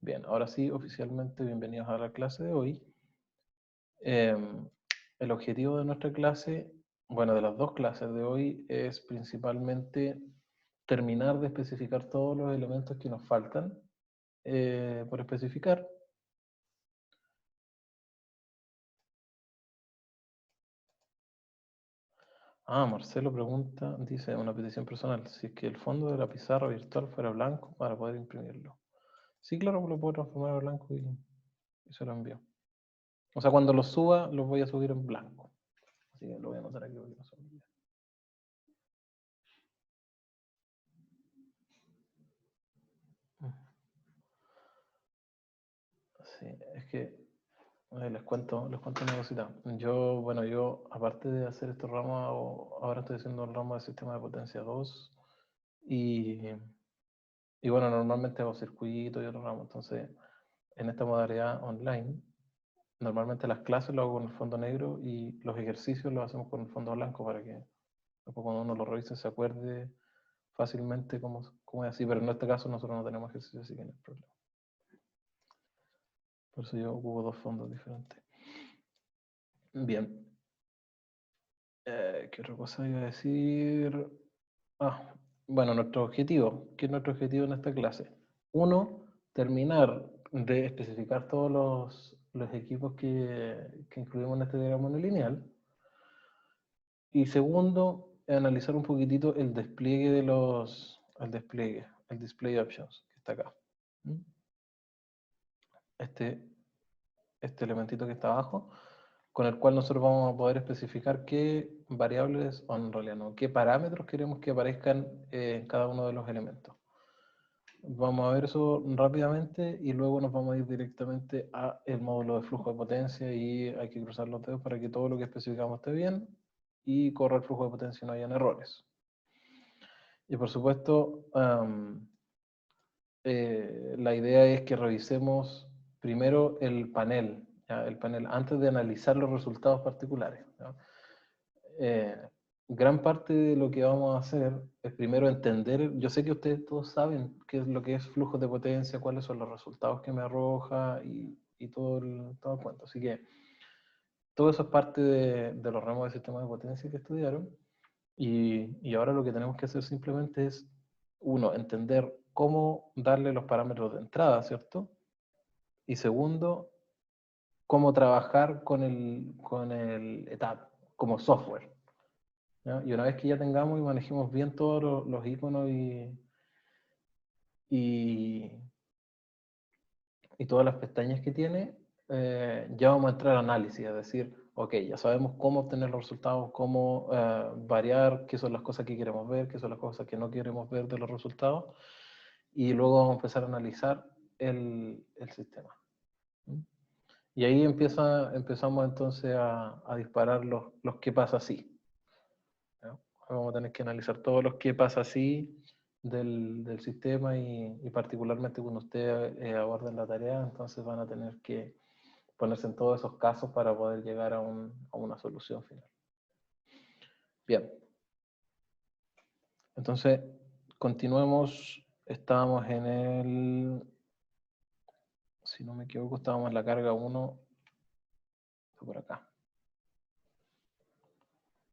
Bien, ahora sí, oficialmente bienvenidos a la clase de hoy. El objetivo de nuestra clase, bueno, de las dos clases de hoy, es principalmente terminar de especificar todos los elementos que nos faltan por especificar. Marcelo pregunta, dice, una petición personal, si es que el fondo de la pizarra virtual fuera blanco para poder imprimirlo. Sí, claro, lo puedo transformar a blanco y se lo envío. O sea, cuando lo suba, lo voy a subir en blanco. Así que lo voy a anotar aquí porque no se me olvide. Sí, es que les cuento una cosita. Yo, aparte de hacer estos ramos, ahora estoy haciendo el ramo de sistema de potencia 2 y, y bueno, normalmente hago circuitos y otros ramos. Entonces, en esta modalidad online, normalmente las clases lo hago con el fondo negro y los ejercicios los hacemos con el fondo blanco para que después cuando uno lo revise se acuerde fácilmente cómo es así. Pero en este caso nosotros no tenemos ejercicios, así que no hay problema. Por eso yo ocupo dos fondos diferentes. Bien. ¿Qué otra cosa iba a decir? Ah, bueno, nuestro objetivo. ¿Qué es nuestro objetivo en esta clase? Uno, terminar de especificar todos los equipos que incluimos en este diagrama monolineal. Y segundo, analizar un poquitito el despliegue el display options, que está acá. ¿Mm? Este, este elementito que está abajo, con el cual nosotros vamos a poder especificar qué variables, o en realidad no, qué parámetros queremos que aparezcan en cada uno de los elementos. Vamos a ver eso rápidamente y luego nos vamos a ir directamente a el módulo de flujo de potencia y hay que cruzar los dedos para que todo lo que especificamos esté bien y corra el flujo de potencia y no hayan errores. Y por supuesto, la idea es que revisemos primero el panel, ¿ya? El panel antes de analizar los resultados particulares, ¿ya? Eh, Gran parte de lo que vamos a hacer es primero entender, yo sé que ustedes todos saben qué es lo que es flujos de potencia, cuáles son los resultados que me arroja y todo el cuento. Así que todo eso es parte de los ramos de sistemas de potencia que estudiaron y ahora lo que tenemos que hacer simplemente es, uno, entender cómo darle los parámetros de entrada, ¿cierto? Y segundo, cómo trabajar con el ETAP como software, ¿ya? Y una vez que ya tengamos y manejemos bien todos los iconos y, y todas las pestañas que tiene, ya vamos a entrar a análisis, es decir, ok, ya sabemos cómo obtener los resultados, cómo variar, qué son las cosas que queremos ver, qué son las cosas que no queremos ver de los resultados, y luego vamos a empezar a analizar el sistema. Y ahí empezamos entonces a disparar los qué pasa así, ¿no? Vamos a tener que analizar todos los qué pasa así del sistema y particularmente cuando ustedes aborden la tarea, entonces van a tener que ponerse en todos esos casos para poder llegar a una solución final. Bien, entonces continuemos. Estábamos en si no me equivoco, estábamos en la carga 1, por acá.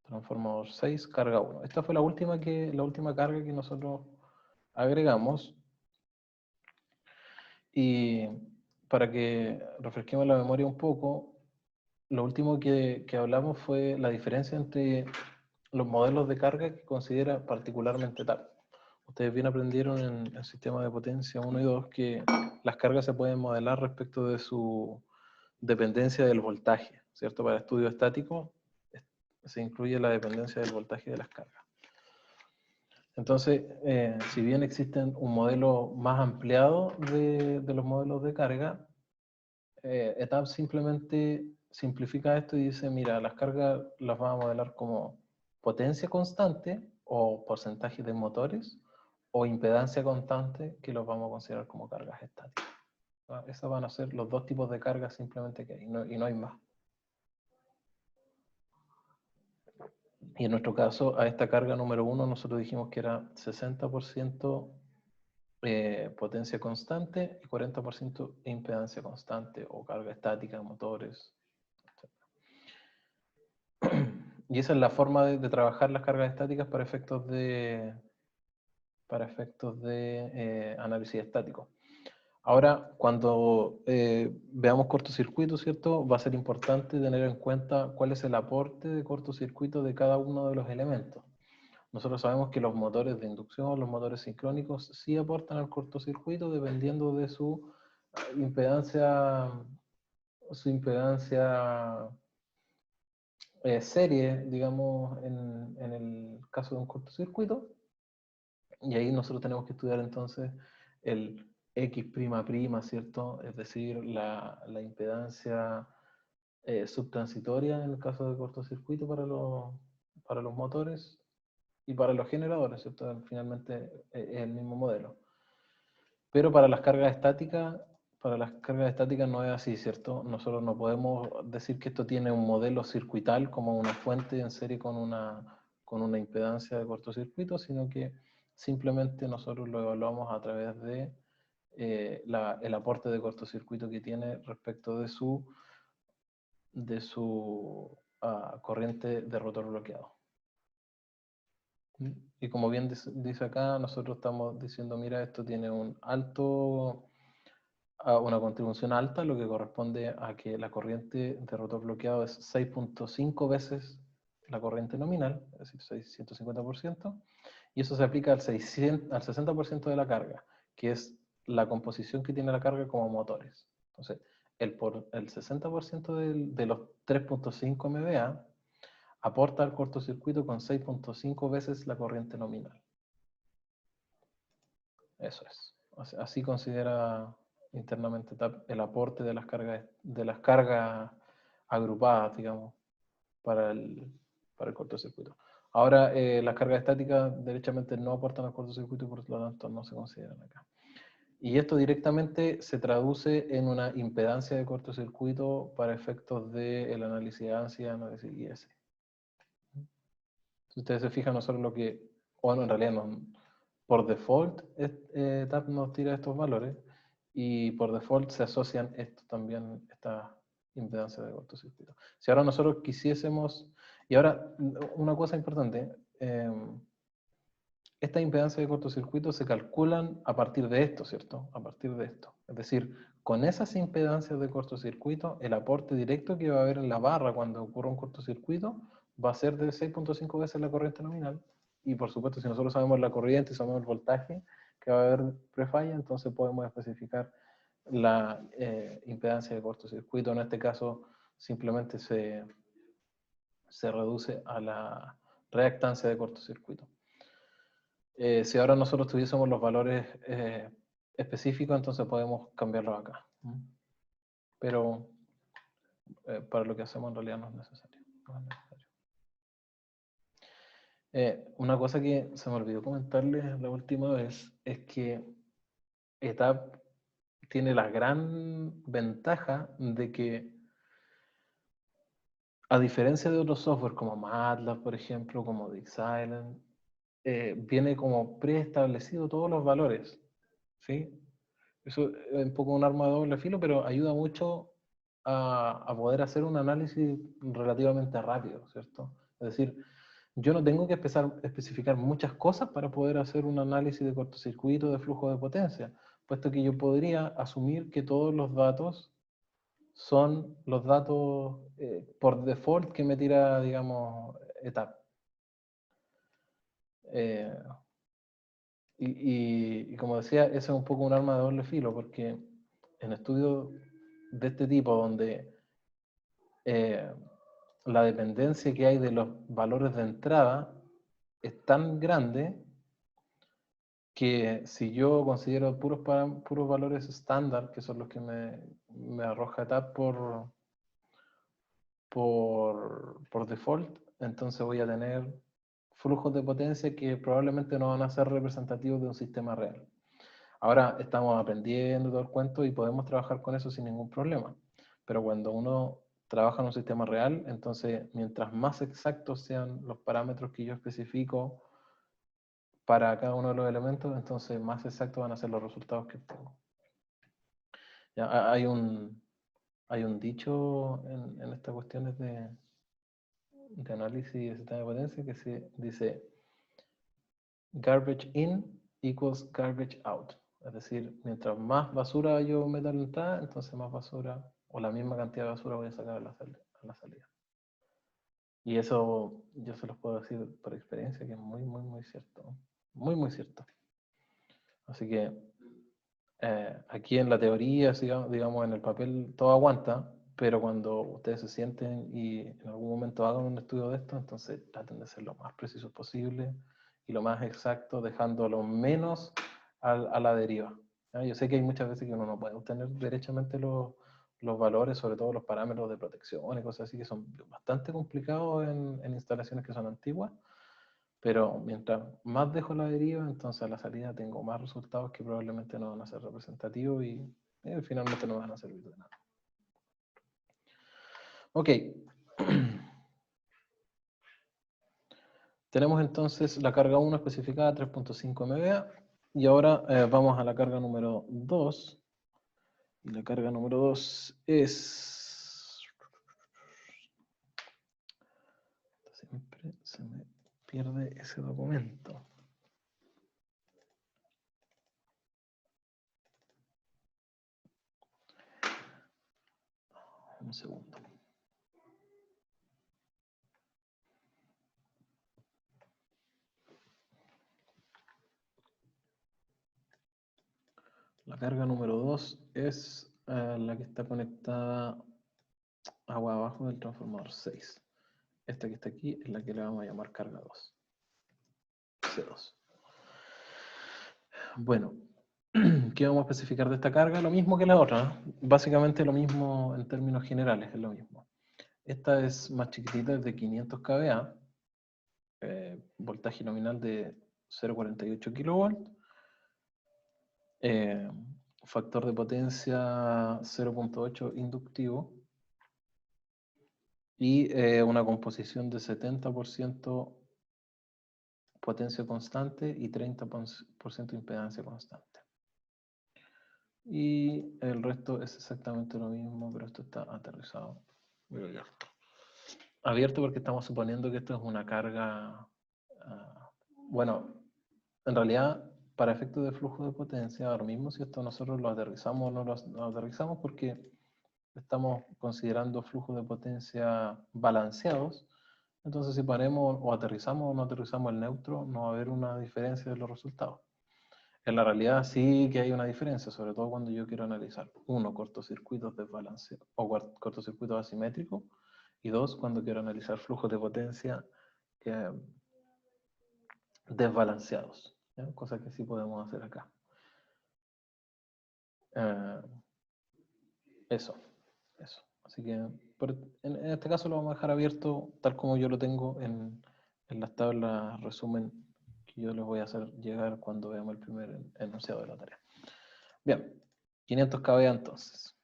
Transformador 6, carga 1. Esta fue la última carga que nosotros agregamos. Y para que refresquemos la memoria un poco, lo último que hablamos fue la diferencia entre los modelos de carga que considera particularmente tal. Ustedes bien aprendieron en el sistema de potencia 1 y 2 que las cargas se pueden modelar respecto de su dependencia del voltaje, ¿cierto? Para estudio estático se incluye la dependencia del voltaje de las cargas. Entonces, si bien existen un modelo más ampliado de los modelos de carga, ETAP simplemente simplifica esto y dice, mira, las cargas las vamos a modelar como potencia constante o porcentaje de motores o impedancia constante que los vamos a considerar como cargas estáticas. ¿No? Esos van a ser los dos tipos de cargas simplemente que hay y no hay más. Y en nuestro caso, a esta carga número 1 nosotros dijimos que era 60% potencia constante y 40% impedancia constante o carga estática de motores. Y esa es la forma de trabajar las cargas estáticas para efectos de análisis estático. Ahora, cuando veamos cortocircuito, ¿cierto? Va a ser importante tener en cuenta cuál es el aporte de cortocircuito de cada uno de los elementos. Nosotros sabemos que los motores de inducción, los motores sincrónicos, sí aportan al cortocircuito dependiendo de su impedancia serie, digamos, en el caso de un cortocircuito. Y ahí nosotros tenemos que estudiar entonces el X', ¿cierto? Es decir, la impedancia subtransitoria en el caso de cortocircuito para los motores y para los generadores, ¿cierto? Finalmente es el mismo modelo. Pero para las cargas estáticas no es así, ¿cierto? Nosotros no podemos decir que esto tiene un modelo circuital como una fuente en serie con una impedancia de cortocircuito, sino que simplemente nosotros lo evaluamos a través de el aporte de cortocircuito que tiene respecto de su corriente de rotor bloqueado. Y como bien dice acá, nosotros estamos diciendo, mira, esto tiene una contribución alta, lo que corresponde a que la corriente de rotor bloqueado es 6.5 veces la corriente nominal, es decir, 650%, y eso se aplica al 60% de la carga, que es la composición que tiene la carga como motores. Entonces, el 60% de los 3.5 MVA aporta al cortocircuito con 6.5 veces la corriente nominal. Eso es. Así considera internamente TAP el aporte de las cargas agrupadas, digamos, para el cortocircuito. Ahora, las cargas estáticas derechamente no aportan al cortocircuito y por lo tanto no se consideran acá. Y esto directamente se traduce en una impedancia de cortocircuito para efectos del análisis de ANSI y análisis IS. Si ustedes se fijan, nosotros lo que, bueno, en realidad no, por default TAP nos tira estos valores y por default se asocian esto también, esta impedancia de cortocircuito. Si ahora nosotros quisiésemos, y ahora una cosa importante, esta impedancia de cortocircuito se calculan a partir de esto, ¿cierto? A partir de esto. Es decir, con esas impedancias de cortocircuito, el aporte directo que va a haber en la barra cuando ocurra un cortocircuito va a ser de 6.5 veces la corriente nominal. Y por supuesto, si nosotros sabemos la corriente y sabemos el voltaje que va a haber prefalla, entonces podemos especificar la impedancia de cortocircuito. En este caso, simplemente se reduce a la reactancia de cortocircuito. Si ahora nosotros tuviésemos los valores específicos, entonces podemos cambiarlos acá. Pero para lo que hacemos en realidad no es necesario. Una cosa que se me olvidó comentarles la última vez es que ETAP tiene la gran ventaja de que, a diferencia de otros software como MATLAB, por ejemplo, como DeepSilent, viene como preestablecido todos los valores, ¿sí? Eso es un poco un arma de doble filo, pero ayuda mucho a poder hacer un análisis relativamente rápido, ¿cierto? Es decir, yo no tengo que empezar a especificar muchas cosas para poder hacer un análisis de cortocircuito, de flujo de potencia, puesto que yo podría asumir que todos los datos son los datos por default que me tira, digamos, ETAP. Y como decía, ese es un poco un arma de doble filo, porque en estudios de este tipo, donde la dependencia que hay de los valores de entrada es tan grande que si yo considero puros valores estándar, que son los que me arroja TAP por default, entonces voy a tener flujos de potencia que probablemente no van a ser representativos de un sistema real. Ahora estamos aprendiendo todo el cuento y podemos trabajar con eso sin ningún problema. Pero cuando uno trabaja en un sistema real, entonces mientras más exactos sean los parámetros que yo especifico para cada uno de los elementos, entonces más exactos van a ser los resultados que obtengo. Ya, hay un dicho en estas cuestiones de análisis de sistema de potencia que se dice garbage in equals garbage out. Es decir, mientras más basura yo meta en la entrada, entonces más basura o la misma cantidad de basura voy a sacar a la salida. Y eso yo se los puedo decir por experiencia que es muy, muy, muy cierto. Muy, muy cierto. Así que aquí en la teoría, digamos, en el papel todo aguanta, pero cuando ustedes se sienten y en algún momento hagan un estudio de esto, entonces traten de ser lo más precisos posible y lo más exacto, dejando lo menos a la deriva. ¿Ya? Yo sé que hay muchas veces que uno no puede obtener derechamente los valores, sobre todo los parámetros de protección y cosas así, que son bastante complicados en instalaciones que son antiguas. Pero mientras más dejo la deriva, entonces a la salida tengo más resultados que probablemente no van a ser representativos y finalmente no van a servir de nada. Ok. Tenemos entonces la carga 1 especificada 3.5 MVA y ahora vamos a la carga número 2. Y la carga número 2 es... Siempre se me pierde ese documento. Un segundo. La carga número 2 es la que está conectada agua abajo del transformador 6. Esta que está aquí es la que le vamos a llamar carga 2. C2. Bueno, ¿qué vamos a especificar de esta carga? Lo mismo que la otra, ¿no? Básicamente lo mismo en términos generales, es lo mismo. Esta es más chiquitita, es de 500 kVA, voltaje nominal de 0,48 kV, factor de potencia 0,8 inductivo y una composición de 70% potencia constante y 30% impedancia constante. Y el resto es exactamente lo mismo, pero esto está aterrizado. Muy abierto. Abierto porque estamos suponiendo que esto es una carga... bueno, en realidad, para efectos de flujo de potencia, ahora mismo si esto nosotros lo aterrizamos o no lo aterrizamos porque estamos considerando flujos de potencia balanceados. Entonces si ponemos o aterrizamos o no aterrizamos el neutro, no va a haber una diferencia de los resultados. En la realidad sí que hay una diferencia, sobre todo cuando yo quiero analizar, uno, cortocircuitos desbalanceados o cortocircuitos asimétricos, y dos, cuando quiero analizar flujos de potencia desbalanceados, ¿ya? Cosa que sí podemos hacer acá. Eso. Así que en este caso lo vamos a dejar abierto tal como yo lo tengo en las tablas resumen que yo les voy a hacer llegar cuando veamos el primer enunciado de la tarea. Bien, 500 kVA entonces.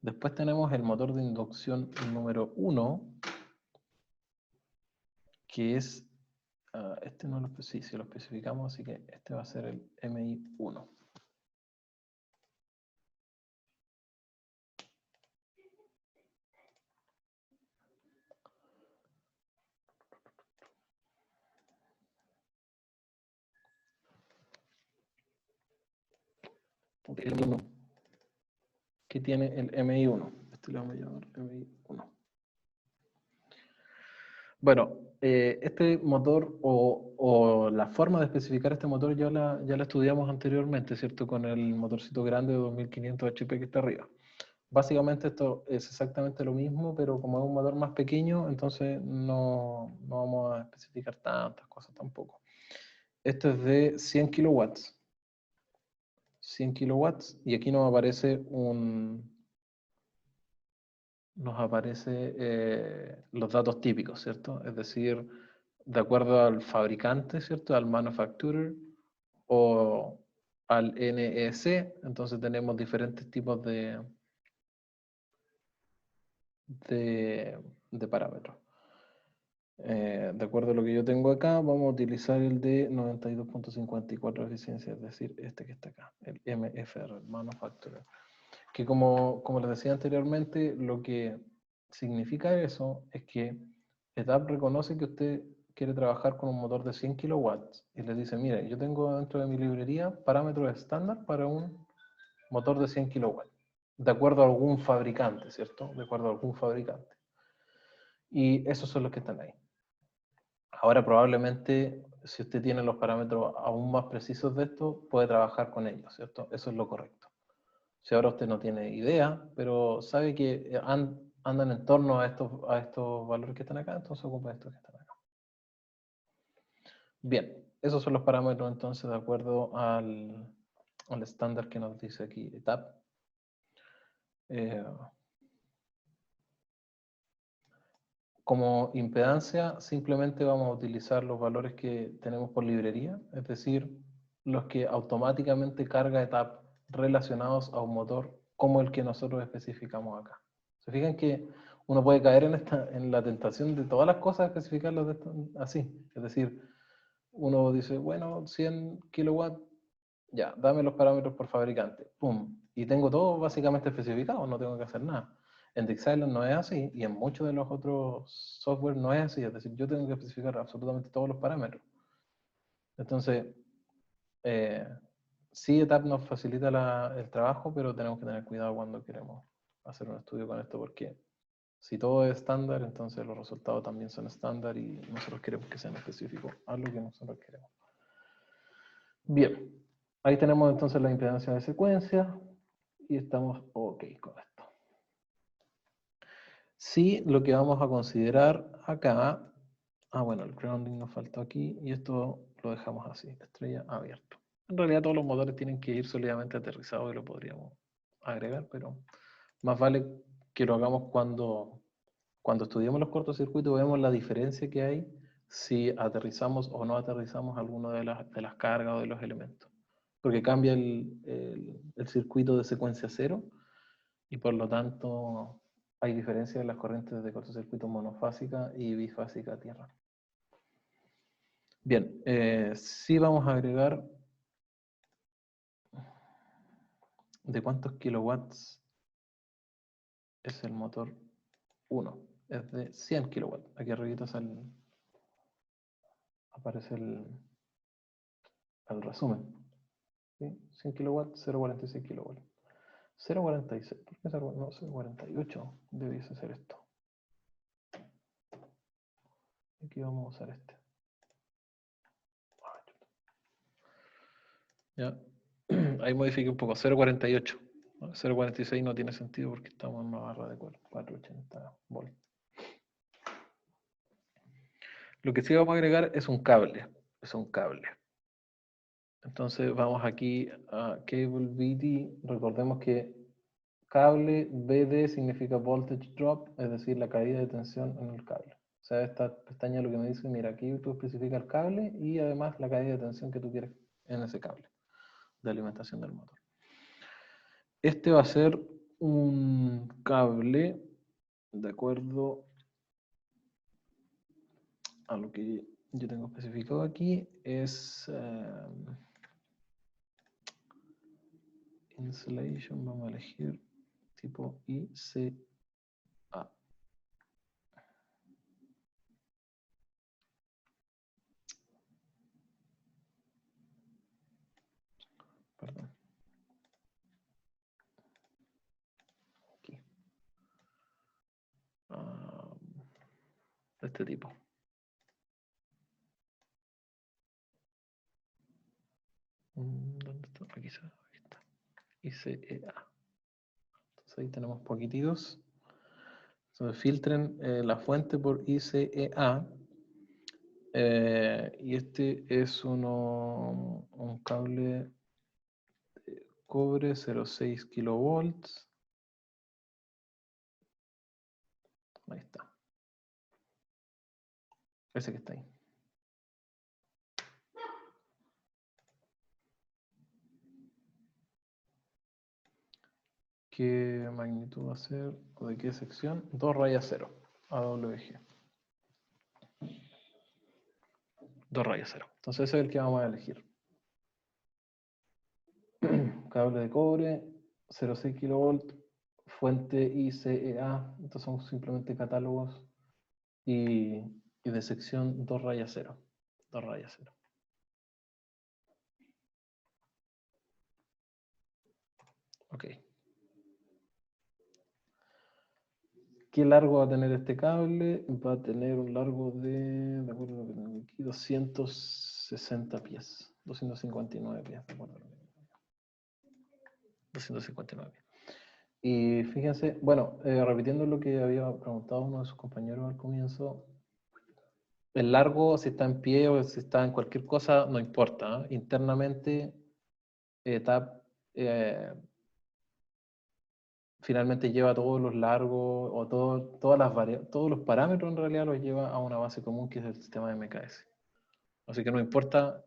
Después tenemos el motor de inducción número 1, que es, este no lo, sí, lo especificamos, así que este va a ser el MI1. ¿Qué tiene el MI1? Este le vamos a llamar MI1. Bueno, este motor o la forma de especificar este motor ya la estudiamos anteriormente, ¿cierto? Con el motorcito grande de 2500 HP que está arriba. Básicamente esto es exactamente lo mismo, pero como es un motor más pequeño, entonces no vamos a especificar tantas cosas tampoco. Esto es de 100 kilowatts. 100 kilowatts y aquí nos aparece los datos típicos, ¿cierto? Es decir, de acuerdo al fabricante, ¿cierto? Al manufacturer o al NEC, entonces tenemos diferentes tipos de parámetros. De acuerdo a lo que yo tengo acá, vamos a utilizar el de 92.54 de eficiencia, es decir, este que está acá, el MFR, el Manufacturer. Que como les decía anteriormente, lo que significa eso es que ETAP reconoce que usted quiere trabajar con un motor de 100 kilowatts y le dice, mire, yo tengo dentro de mi librería parámetros estándar para un motor de 100 kilowatts, de acuerdo a algún fabricante, ¿cierto? De acuerdo a algún fabricante. Y esos son los que están ahí. Ahora probablemente, si usted tiene los parámetros aún más precisos de esto, puede trabajar con ellos, ¿cierto? Eso es lo correcto. Si ahora usted no tiene idea, pero sabe que andan en torno a estos valores que están acá, entonces ocupa estos que están acá. Bien, esos son los parámetros entonces de acuerdo al estándar que nos dice aquí ETAP. Como impedancia, simplemente vamos a utilizar los valores que tenemos por librería, es decir, los que automáticamente carga ETAP relacionados a un motor como el que nosotros especificamos acá. ¿Se fijan que uno puede caer en la tentación de todas las cosas especificarlas así? Es decir, uno dice, bueno, 100 kilowatts, ya, dame los parámetros por fabricante, pum, y tengo todo básicamente especificado, no tengo que hacer nada. En Dixieland no es así, y en muchos de los otros software no es así, es decir, yo tengo que especificar absolutamente todos los parámetros. Entonces, eh, sí, ETAP nos facilita el trabajo, pero tenemos que tener cuidado cuando queremos hacer un estudio con esto, porque si todo es estándar, entonces los resultados también son estándar y nosotros queremos que sean específicos a lo que nosotros queremos. Bien, ahí tenemos entonces la impedancia de secuencia y estamos ok con esto. Sí, lo que vamos a considerar acá, bueno, el grounding nos faltó aquí y esto lo dejamos así, estrella abierto. En realidad todos los motores tienen que ir sólidamente aterrizados y lo podríamos agregar, pero más vale que lo hagamos cuando estudiemos los cortocircuitos, vemos la diferencia que hay si aterrizamos o no aterrizamos alguno de las cargas o de los elementos. Porque cambia el circuito de secuencia cero y por lo tanto hay diferencia en las corrientes de cortocircuito monofásica y bifásica a tierra. Bien, sí vamos a agregar de cuántos kilowatts es el motor 1. Es de 100 kilowatts. Aquí arriba aparece el resumen. ¿Sí? 100 kilowatts, 0,46 kilowatts. 0,46, ¿por qué 0, no, 0,48 debiese ser esto? Aquí vamos a usar este. Ya. Ahí modifique un poco, 0,48. 0,46 no tiene sentido porque estamos en una barra de 480 volts. Lo que sí vamos a agregar es un cable. Es un cable. Entonces vamos aquí a Cable BD. Recordemos que cable BD significa Voltage Drop, es decir, la caída de tensión en el cable. O sea, esta pestaña lo que me dice, mira, aquí tú especificas el cable y además la caída de tensión que tú quieres en ese cable de alimentación del motor. Este va a ser un cable de acuerdo a lo que yo tengo especificado aquí, es insulation, vamos a elegir tipo ICA. Perdón. Aquí. De este tipo. ¿Dónde está? Aquí está. ICEA. Entonces ahí tenemos poquititos. Entonces filtren la fuente por ICEA. Y este es un cable de cobre 0,6 kilovolts. Ahí está. Ese que está ahí. ¿Qué magnitud va a ser? ¿O de qué sección? 2 rayas 0. AWG. 2 rayas 0. Entonces ese es el que vamos a elegir. Cable de cobre, 0,6 kV, fuente ICEA, estos son simplemente catálogos, y de sección 2 rayas 0. 2 rayas 0. Ok. ¿Qué largo va a tener este cable? Va a tener un largo de acuerdo a lo que tengo aquí, 260 pies. 259 pies, de acuerdo a lo que tengo aquí. 259 pies. Y fíjense, bueno, repitiendo lo que había preguntado uno de sus compañeros al comienzo, el largo, si está en pie o si está en cualquier cosa, no importa, ¿eh? Internamente, TAP finalmente lleva todos los largos o todos los parámetros en realidad los lleva a una base común que es el sistema de MKS. Así que no importa,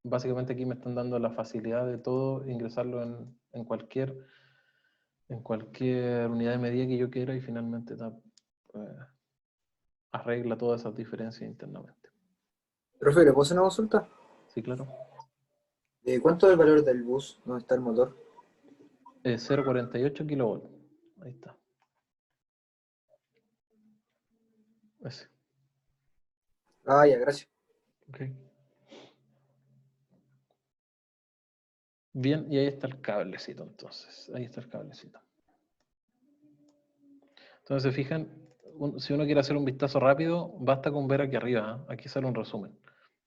básicamente aquí me están dando la facilidad de todo, ingresarlo en cualquier unidad de medida que yo quiera y finalmente arregla todas esas diferencias internamente. Profe, ¿le puedo hacer una consulta? Sí, claro. ¿Cuánto es el valor del bus donde está el motor? 0,48 kilovolts. Ahí está. Ese. Ah, ya, gracias. Okay. Bien, y ahí está el cablecito entonces. Ahí está el cablecito. Entonces, se fijan, si uno quiere hacer un vistazo rápido, basta con ver aquí arriba, ¿eh? Aquí sale un resumen.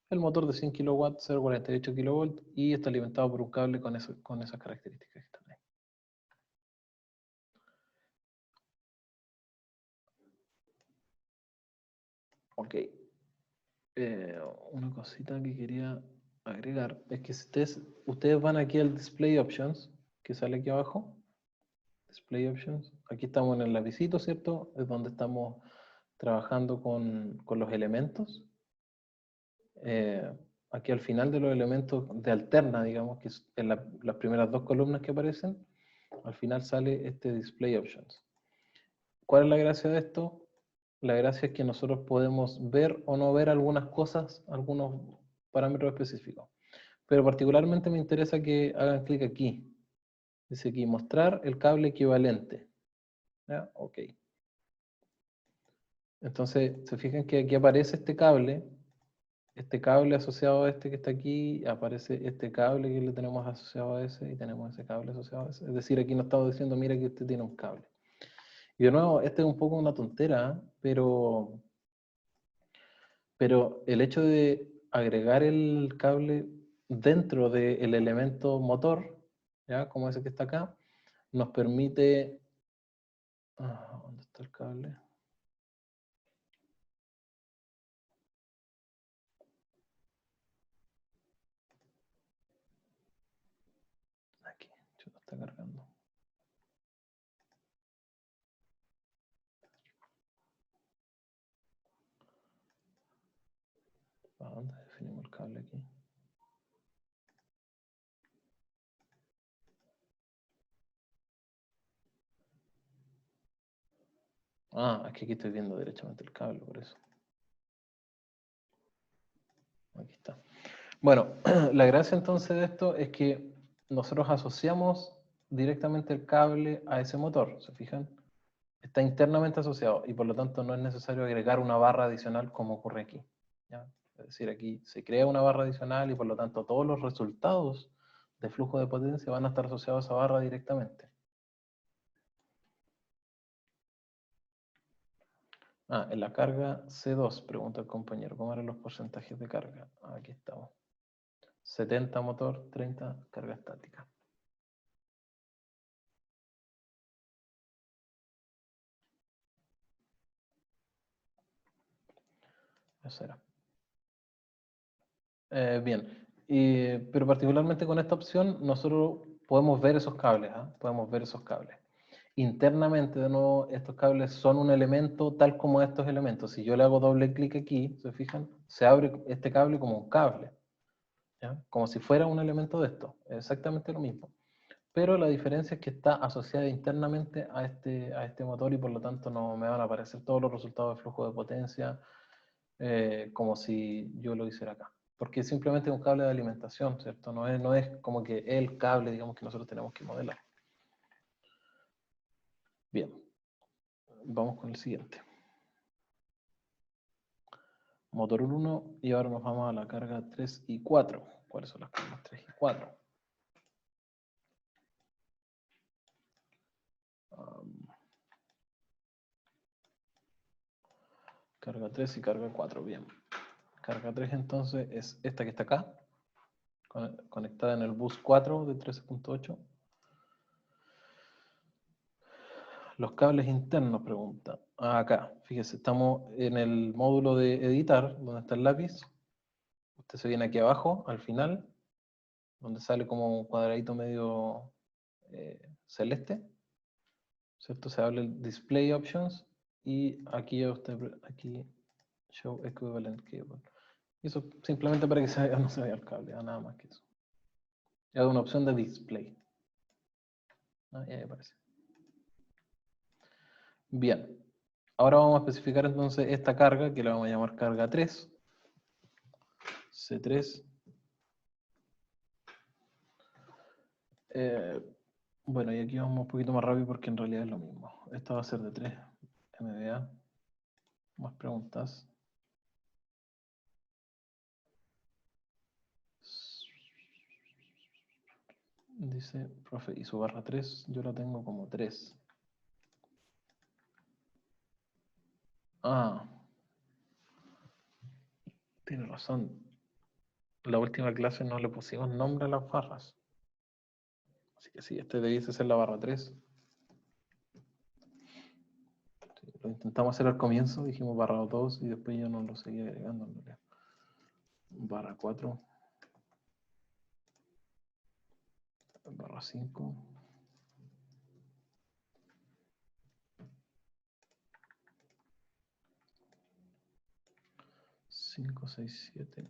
El motor de 100 kW, 0,48 kV y está alimentado por un cable con esas características que están ahí. Ok. Una cosita que quería agregar es que si ustedes van aquí al Display Options, que sale aquí abajo, Display Options, aquí estamos en el lapicito, ¿cierto? Es donde estamos trabajando con los elementos. Aquí al final de los elementos de alterna, digamos, que es en las primeras 2 columnas que aparecen, al final sale este Display Options. ¿Cuál es la gracia de esto? La gracia es que nosotros podemos ver o no ver algunas cosas, algunos parámetros específicos. Pero particularmente me interesa que hagan clic aquí. Dice aquí, mostrar el cable equivalente. ¿Ya? Ok. Entonces, se fijan que aquí aparece este cable asociado a este que está aquí, aparece este cable que le tenemos asociado a ese y tenemos ese cable asociado a ese. Es decir, aquí nos estamos diciendo, mira que usted tiene un cable. Y de nuevo, este es un poco una tontera, pero el hecho de agregar el cable dentro del elemento motor, ¿ya? Como ese que está acá, nos permite... ¿dónde está el cable? Aquí, chuta, está cargando. ¿A dónde definimos el cable aquí? Aquí estoy viendo derechamente el cable, por eso. Aquí está. Bueno, la gracia entonces de esto es que nosotros asociamos directamente el cable a ese motor, ¿se fijan? Está internamente asociado y por lo tanto no es necesario agregar una barra adicional como ocurre aquí, ¿ya? Es decir, aquí se crea una barra adicional y por lo tanto todos los resultados de flujo de potencia van a estar asociados a esa barra directamente. En la carga C2, pregunta el compañero, ¿cómo eran los porcentajes de carga? Aquí estamos. 70 motor, 30 carga estática. Eso era. Bien, pero particularmente con esta opción nosotros podemos ver esos cables, podemos ver esos cables. Internamente, de nuevo, estos cables son un elemento tal como estos elementos. Si yo le hago doble clic aquí, ¿se fijan? Se abre este cable como un cable, ¿ya? Como si fuera un elemento de esto, exactamente lo mismo. Pero la diferencia es que está asociada internamente a este motor y por lo tanto no me van a aparecer todos los resultados de flujo de potencia como si yo lo hiciera acá. Porque simplemente es un cable de alimentación, ¿cierto? No es como que el cable, digamos, que nosotros tenemos que modelar. Bien, vamos con el siguiente. Motor 1, y ahora nos vamos a la carga 3 y 4. ¿Cuáles son las cargas 3 y 4? Carga 3 y carga 4, bien. Carga 3 entonces es esta que está acá, conectada en el bus 4 de 13.8. Los cables internos, pregunta. Acá, fíjese, estamos en el módulo de editar, donde está el lápiz. Usted se viene aquí abajo, al final, donde sale como un cuadradito medio celeste, ¿cierto? Se habla el Display Options, y aquí aquí, Show Equivalent Cable. Y eso simplemente para que se vea, no se vea el cable, nada más que eso. Es una opción de display. Ahí aparece. Bien. Ahora vamos a especificar entonces esta carga, que la vamos a llamar carga 3. C3. Bueno, y aquí vamos un poquito más rápido porque en realidad es lo mismo. Esta va a ser de 3 MVA. Más preguntas. Dice, profe, ¿y su barra 3? Yo la tengo como 3. Ah, tiene razón. La última clase no le pusimos nombre a las barras. Así que sí, este debiese ser la barra 3. Sí, lo intentamos hacer al comienzo, dijimos barra 2 y después yo no lo seguía agregando. Barra 4. Barra 5. 5, 6, 7,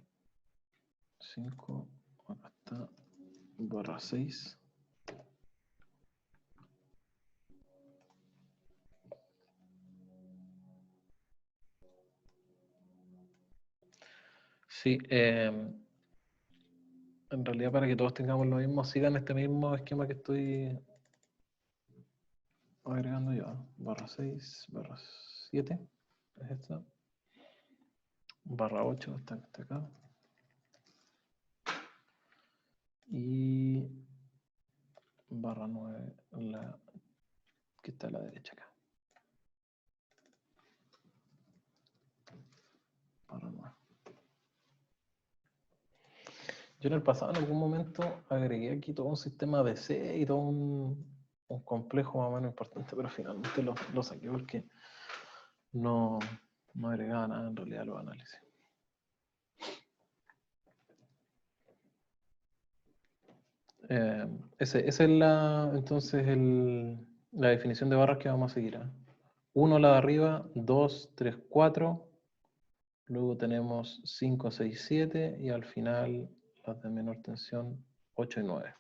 5, acá está, barra 6. Sí, en realidad para que todos tengamos lo mismo, sigan este mismo esquema que estoy agregando yo. Barra 6, barra 7, es esta. Barra 8, está acá. Y barra 9, la que está a la derecha acá. Barra 9. Yo en el pasado, en algún momento, agregué aquí todo un sistema DC y todo un complejo más o menos importante, pero finalmente lo saqué porque no agregaba nada en realidad a los análisis. Esa es entonces la definición de barras que vamos a seguir. 1 la de arriba, 2, 3, 4, luego tenemos 5, 6, 7 y al final las de menor tensión 8 y 9.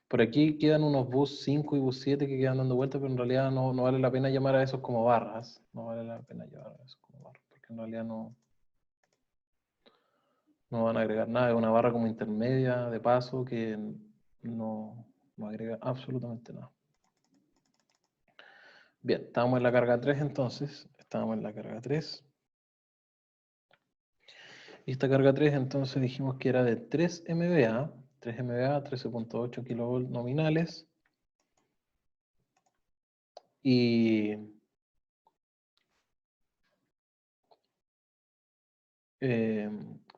Por aquí quedan unos bus 5 y bus 7 que quedan dando vueltas, pero en realidad no vale la pena llamar a esos como barras. No vale la pena llamar a esos como barras, porque en realidad no van a agregar nada. Es una barra como intermedia de paso que no agrega absolutamente nada. Bien, estamos en la carga 3 entonces. Estamos en la carga 3. Y esta carga 3 entonces dijimos que era de 3 MVA. 3 MVA, 13.8 kilovolt nominales. Y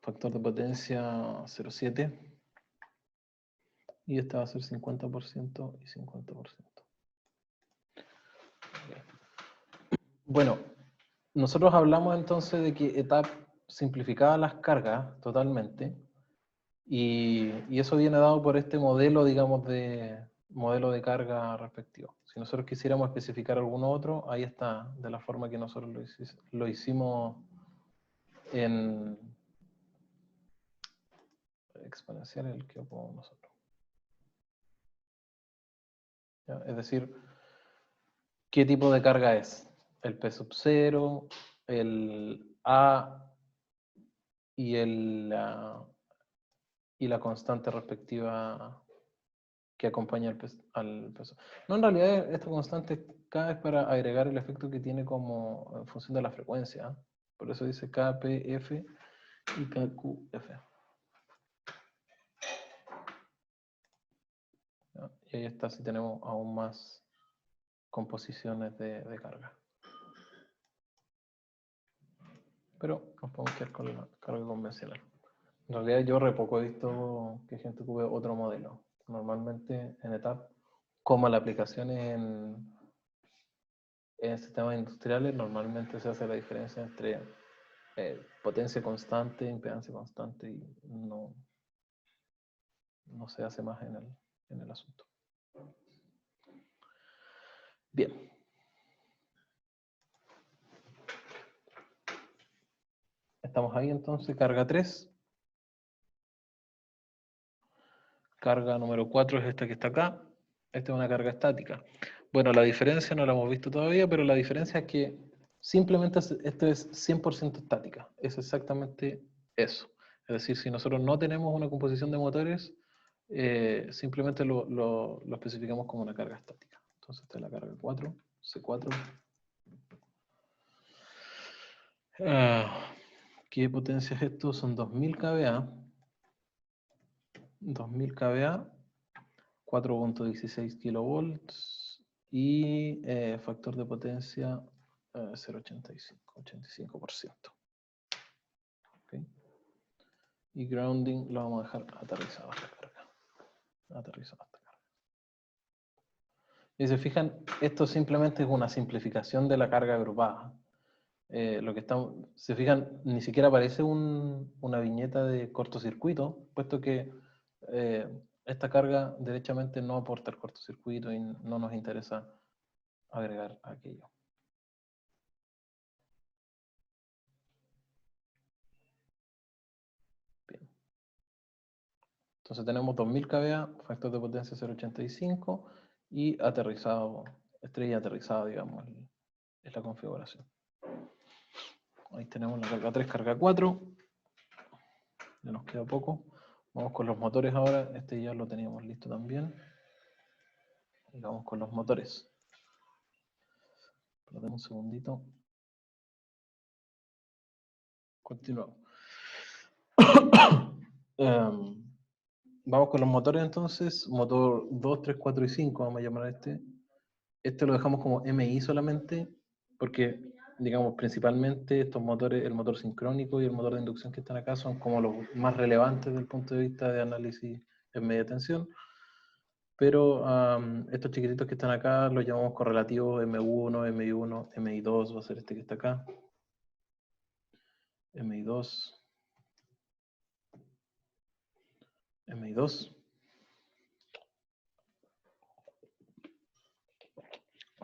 factor de potencia 0,7. Y esta va a ser 50% y 50%. Bueno, nosotros hablamos entonces de que ETAP simplificaba las cargas totalmente, y eso viene dado por este modelo, digamos, modelo de carga respectivo. Si nosotros quisiéramos especificar alguno otro, ahí está, de la forma que nosotros lo hicimos en exponencial, el que ocupamos nosotros. ¿Ya? Es decir, ¿qué tipo de carga es? El P sub 0, el A y, y la constante respectiva que acompaña al peso. No, en realidad esta constante es K es para agregar el efecto que tiene como en función de la frecuencia. ¿Eh? Por eso dice KPF y KQF. ¿Ya? Y ahí está, si tenemos aún más composiciones de carga. Pero nos podemos quedar con la carga convencional. En realidad yo re poco he visto que gente ocupe otro modelo. Normalmente en ETAP, como la aplicación en sistemas industriales, normalmente se hace la diferencia entre potencia constante, impedancia constante y no se hace más en el asunto. Bien. Estamos ahí entonces, carga 3. Carga número 4 es esta que está acá. Esta es una carga estática. Bueno, la diferencia no la hemos visto todavía, pero la diferencia es que simplemente esto es 100% estática. Es exactamente eso. Es decir, si nosotros no tenemos una composición de motores, simplemente lo especificamos como una carga estática. Entonces esta es la carga 4, C4. ¿Qué potencia es esto? Son 2000 kVA. 2000 kVA, 4.16 kilovolts y factor de potencia 0.85, 85%. ¿Okay? Y grounding lo vamos a dejar aterrizado a esta carga. Aterrizado a esta carga. Y se fijan, esto simplemente es una simplificación de la carga agrupada. Lo que estamos, se fijan, ni siquiera aparece una viñeta de cortocircuito, puesto que esta carga derechamente no aporta el cortocircuito y no nos interesa agregar aquello. Bien. Entonces tenemos 2000 kVA, factor de potencia 0.85 y aterrizado, estrella aterrizada, digamos, es la configuración. Ahí tenemos la carga 3, carga 4. Ya nos queda poco. Vamos con los motores ahora. Este ya lo teníamos listo también. Y vamos con los motores. Perdón un segundito. Continuamos. Vamos con los motores entonces. Motor 2, 3, 4 y 5. Vamos a llamar a este. Este lo dejamos como MI solamente. Porque, digamos, principalmente estos motores, el motor sincrónico y el motor de inducción que están acá, son como los más relevantes desde el punto de vista de análisis en media tensión. Pero estos chiquititos que están acá los llamamos correlativos MU1, MI1, MI2, va a ser este que está acá. MI2. MI2.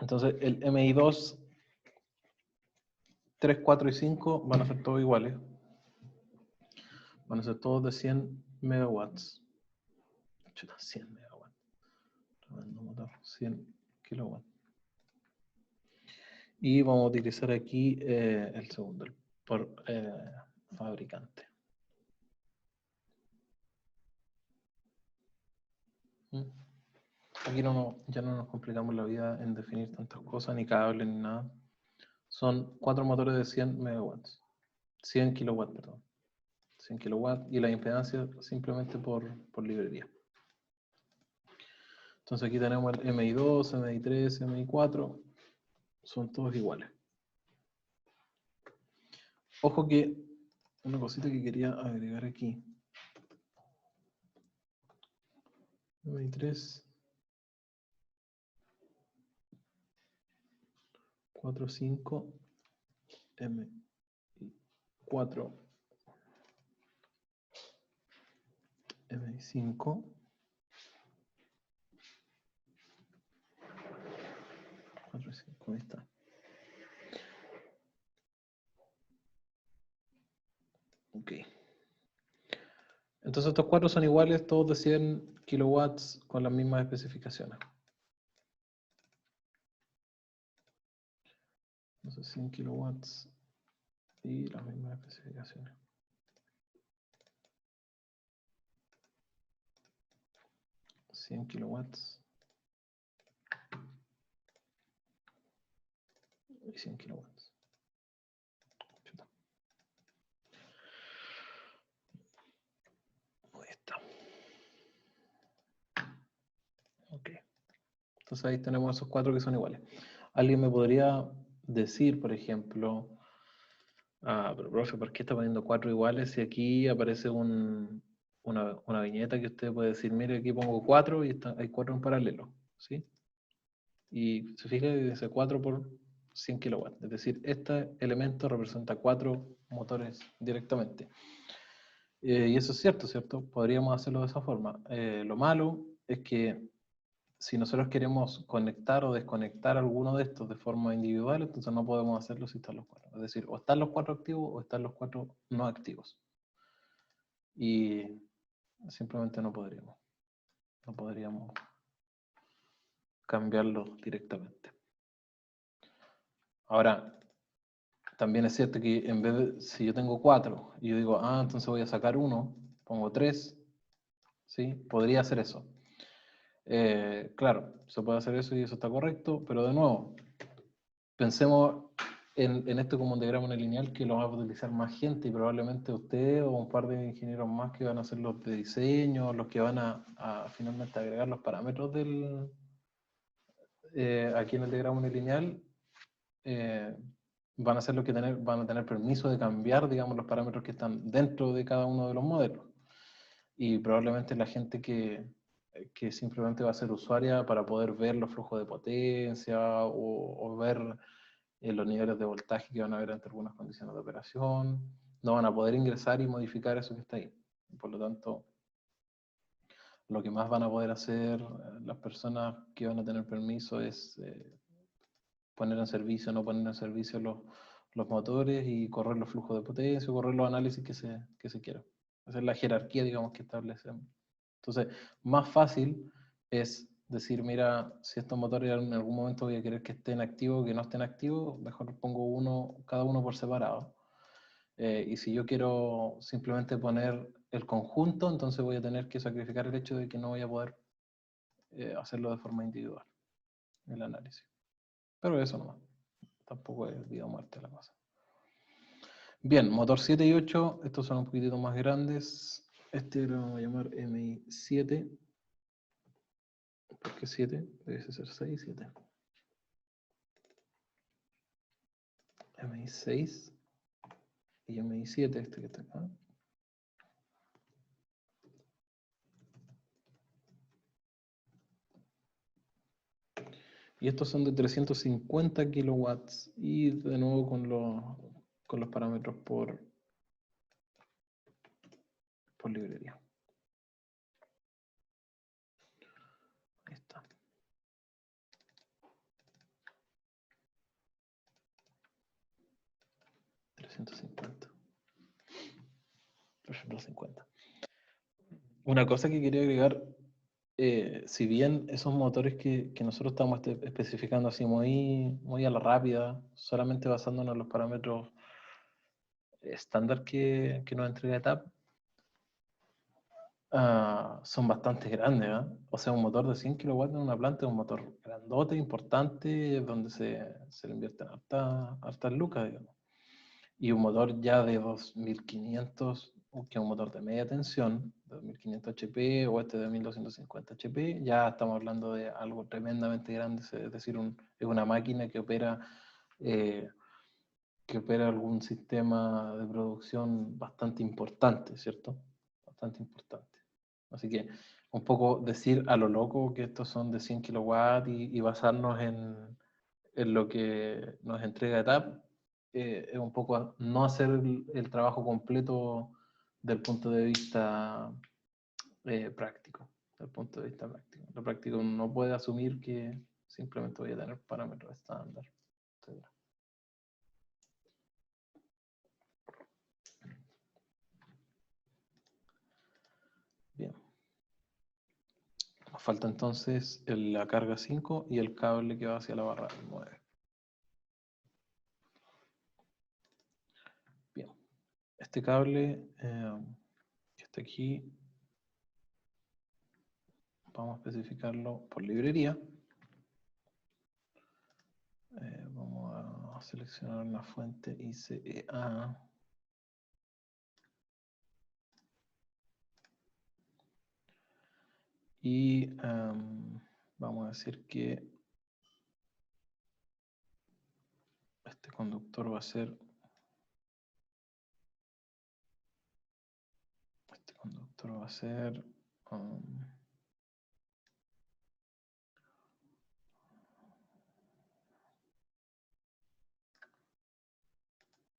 Entonces el MI2, 3, 4 y 5 van a ser todos iguales. Van a ser todos de 100 megawatts. 100 megawatts. 100 kilowatts. Y vamos a utilizar aquí el segundo, por fabricante. Aquí ya no nos complicamos la vida en definir tantas cosas, ni cables, ni nada. Son 4 motores de 100 megawatts. 100 kilowatts, perdón. 100 kilowatts y la impedancia simplemente por librería. Entonces aquí tenemos el MI2, MI3, MI4. Son todos iguales. Ojo que una cosita que quería agregar aquí. MI3. 4, 5. MI4. MI5. 4, 5, ahí está. Ok. Entonces estos 4 son iguales, todos de 100 kilowatts con las mismas especificaciones. Entonces 100 kilowatts Y las mismas especificaciones. $100 kilowatts. Y 100 kilowatts. Chuta. Ahí está. Ok. Entonces ahí tenemos esos 4 que son iguales. ¿Alguien me podría decir, por ejemplo, pero profe, ¿por qué está poniendo 4 iguales si aquí aparece una viñeta que usted puede decir, mire, aquí pongo 4 y hay 4 en paralelo, ¿sí? Y se fija y dice 4 por 100 kilowatts. Es decir, este elemento representa 4 motores directamente. Y eso es cierto, ¿cierto? Podríamos hacerlo de esa forma. Lo malo es que si nosotros queremos conectar o desconectar alguno de estos de forma individual, entonces no podemos hacerlo si están los 4. Es decir, o están los 4 activos o están los 4 no activos. Y simplemente no podríamos. No podríamos cambiarlo directamente. Ahora, también es cierto que en vez de, si yo tengo 4 y yo digo, entonces voy a sacar 1, pongo 3, ¿sí? Podría hacer eso. Claro, se puede hacer eso y eso está correcto, pero de nuevo, pensemos en esto como un diagrama lineal que lo va a utilizar más gente y probablemente usted o un par de ingenieros más que van a hacer los de diseño, los que van a finalmente agregar los parámetros aquí en el diagrama lineal, van a ser los que van a tener permiso de cambiar, digamos, los parámetros que están dentro de cada uno de los modelos. Y probablemente la gente que simplemente va a ser usuaria para poder ver los flujos de potencia o ver los niveles de voltaje que van a haber ante algunas condiciones de operación, no van a poder ingresar y modificar eso que está ahí. Por lo tanto, lo que más van a poder hacer las personas que van a tener permiso es poner en servicio o no poner en servicio los motores y correr los flujos de potencia, correr los análisis que se quieran. Esa es la jerarquía, digamos, que establecemos. Entonces, más fácil es decir, mira, si estos motores en algún momento voy a querer que estén activos o que no estén activos, mejor pongo cada uno por separado. Y si yo quiero simplemente poner el conjunto, entonces voy a tener que sacrificar el hecho de que no voy a poder hacerlo de forma individual, el análisis. Pero eso nomás. Tampoco es vida o muerte la cosa. Bien, motor 7 y 8, estos son un poquitito más grandes. Este lo vamos a llamar MI7. ¿Por qué 7? Debe ser 6, 7. MI6 y MI7, este que está acá. Y estos son de 350 kilowatts y de nuevo con los parámetros por librería. Ahí está. $350. Una cosa que quería agregar, si bien esos motores que nosotros estamos especificando así muy a la rápida, solamente basándonos en los parámetros estándar que nos entrega TAP, son bastante grandes, ¿eh? O sea, un motor de 100 kilowatts en una planta es un motor grandote, importante, donde se le invierten hartas lucas, digamos. Y un motor ya de 2500, que es un motor de media tensión, de 2500 HP o este de 1250 HP, ya estamos hablando de algo tremendamente grande, es decir, es una máquina eh, que opera algún sistema de producción bastante importante, ¿cierto? Bastante importante. Así que un poco decir a lo loco que estos son de 100 kilowatts y basarnos en lo que nos entrega TAP, es un poco no hacer el trabajo completo del punto de vista práctico. Del punto de vista práctico. Lo práctico no puede asumir que simplemente voy a tener parámetros estándar, etc. Bien. Nos falta entonces la carga 5 y el cable que va hacia la barra 9. este cable que está aquí, vamos a especificarlo por librería. Vamos a seleccionar una fuente ICEA. Y vamos a decir que este conductor va a ser... Este conductor va a ser...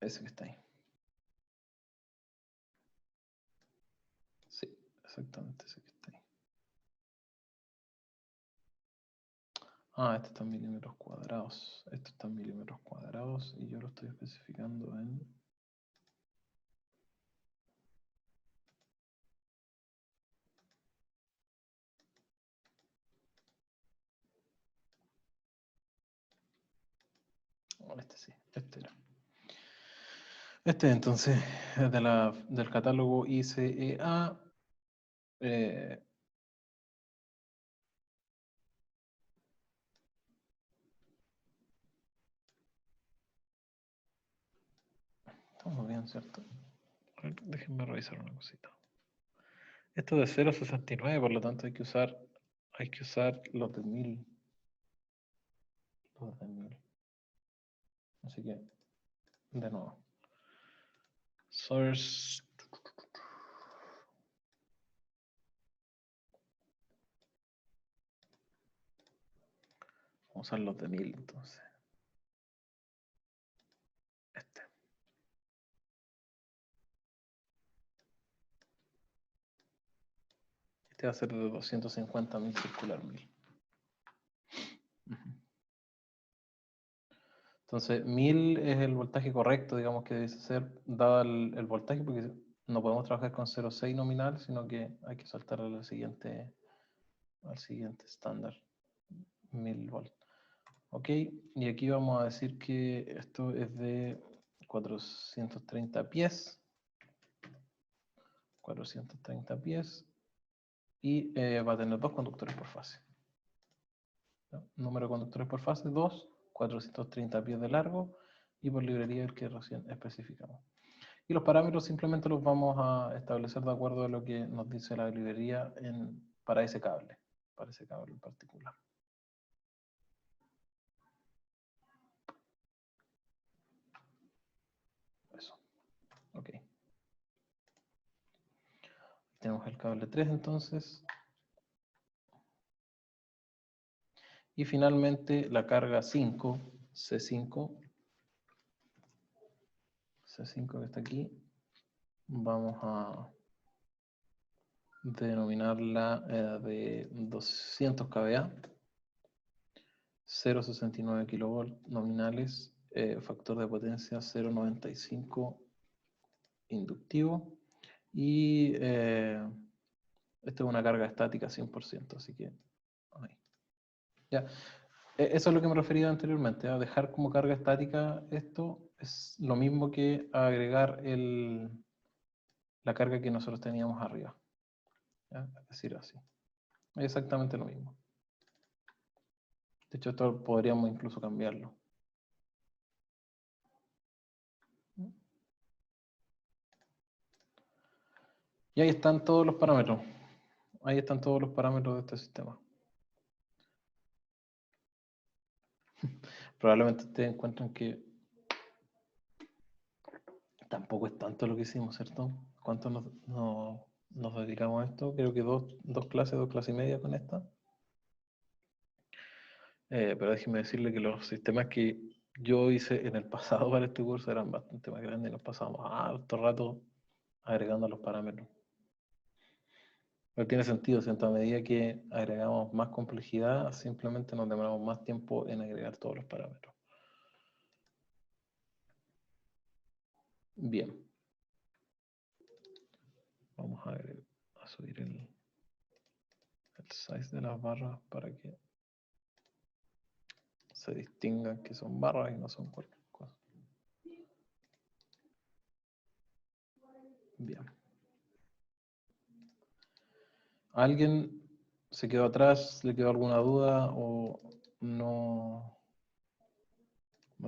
ese que está ahí. Sí, exactamente ese que está ahí. Ah, este está en milímetros cuadrados. Esto está en milímetros cuadrados y yo lo estoy especificando en... Oh, este sí, este era. Este entonces es del catálogo ICEA. Estamos bien, ¿cierto? A ver, déjenme revisar una cosita. Esto es de 0,69, por lo tanto hay que usar los de 1000. Los de 1000. Así que, de nuevo. Source. Vamos a usar los de 1000 entonces. Este. Este va a ser de 250.000 circular 1000. Entonces, 1000 es el voltaje correcto, digamos, que debe ser, dado el voltaje, porque no podemos trabajar con 0,6 nominal, sino que hay que saltar al siguiente estándar, 1000 volts. Ok, y aquí vamos a decir que esto es de 430 pies. 430 pies. Y va a tener 2 conductores por fase. ¿No? Número de conductores por fase, 2, 430 pies de largo, y por librería el que recién especificamos. Y los parámetros simplemente los vamos a establecer de acuerdo a lo que nos dice la librería para ese cable en particular. Eso, ok. Tenemos el cable 3 entonces. Y finalmente la carga 5, C5 que está aquí, vamos a denominarla de 200 kVA, 0,69 kV nominales, factor de potencia 0,95 inductivo, y esto es una carga estática 100%, así que ahí. Ya. Eso es lo que me refería anteriormente, a dejar como carga estática esto es lo mismo que agregar la carga que nosotros teníamos arriba. ¿Ya? Es decir, así. Es exactamente lo mismo. De hecho, esto podríamos incluso cambiarlo. Y ahí están todos los parámetros. Ahí están todos los parámetros de este sistema. Probablemente ustedes encuentran que tampoco es tanto lo que hicimos, ¿cierto? ¿Cuánto nos dedicamos a esto? Creo que dos clases y media con esta. Pero déjenme decirle que los sistemas que yo hice en el pasado para este curso eran bastante más grandes y nos pasábamos harto rato agregando los parámetros. No tiene sentido, ¿cierto? A medida que agregamos más complejidad, simplemente nos demoramos más tiempo en agregar todos los parámetros. Bien. Vamos a subir el size de las barras para que se distingan que son barras y no son cualquier cosa. ¿Alguien se quedó atrás? ¿Le quedó alguna duda o no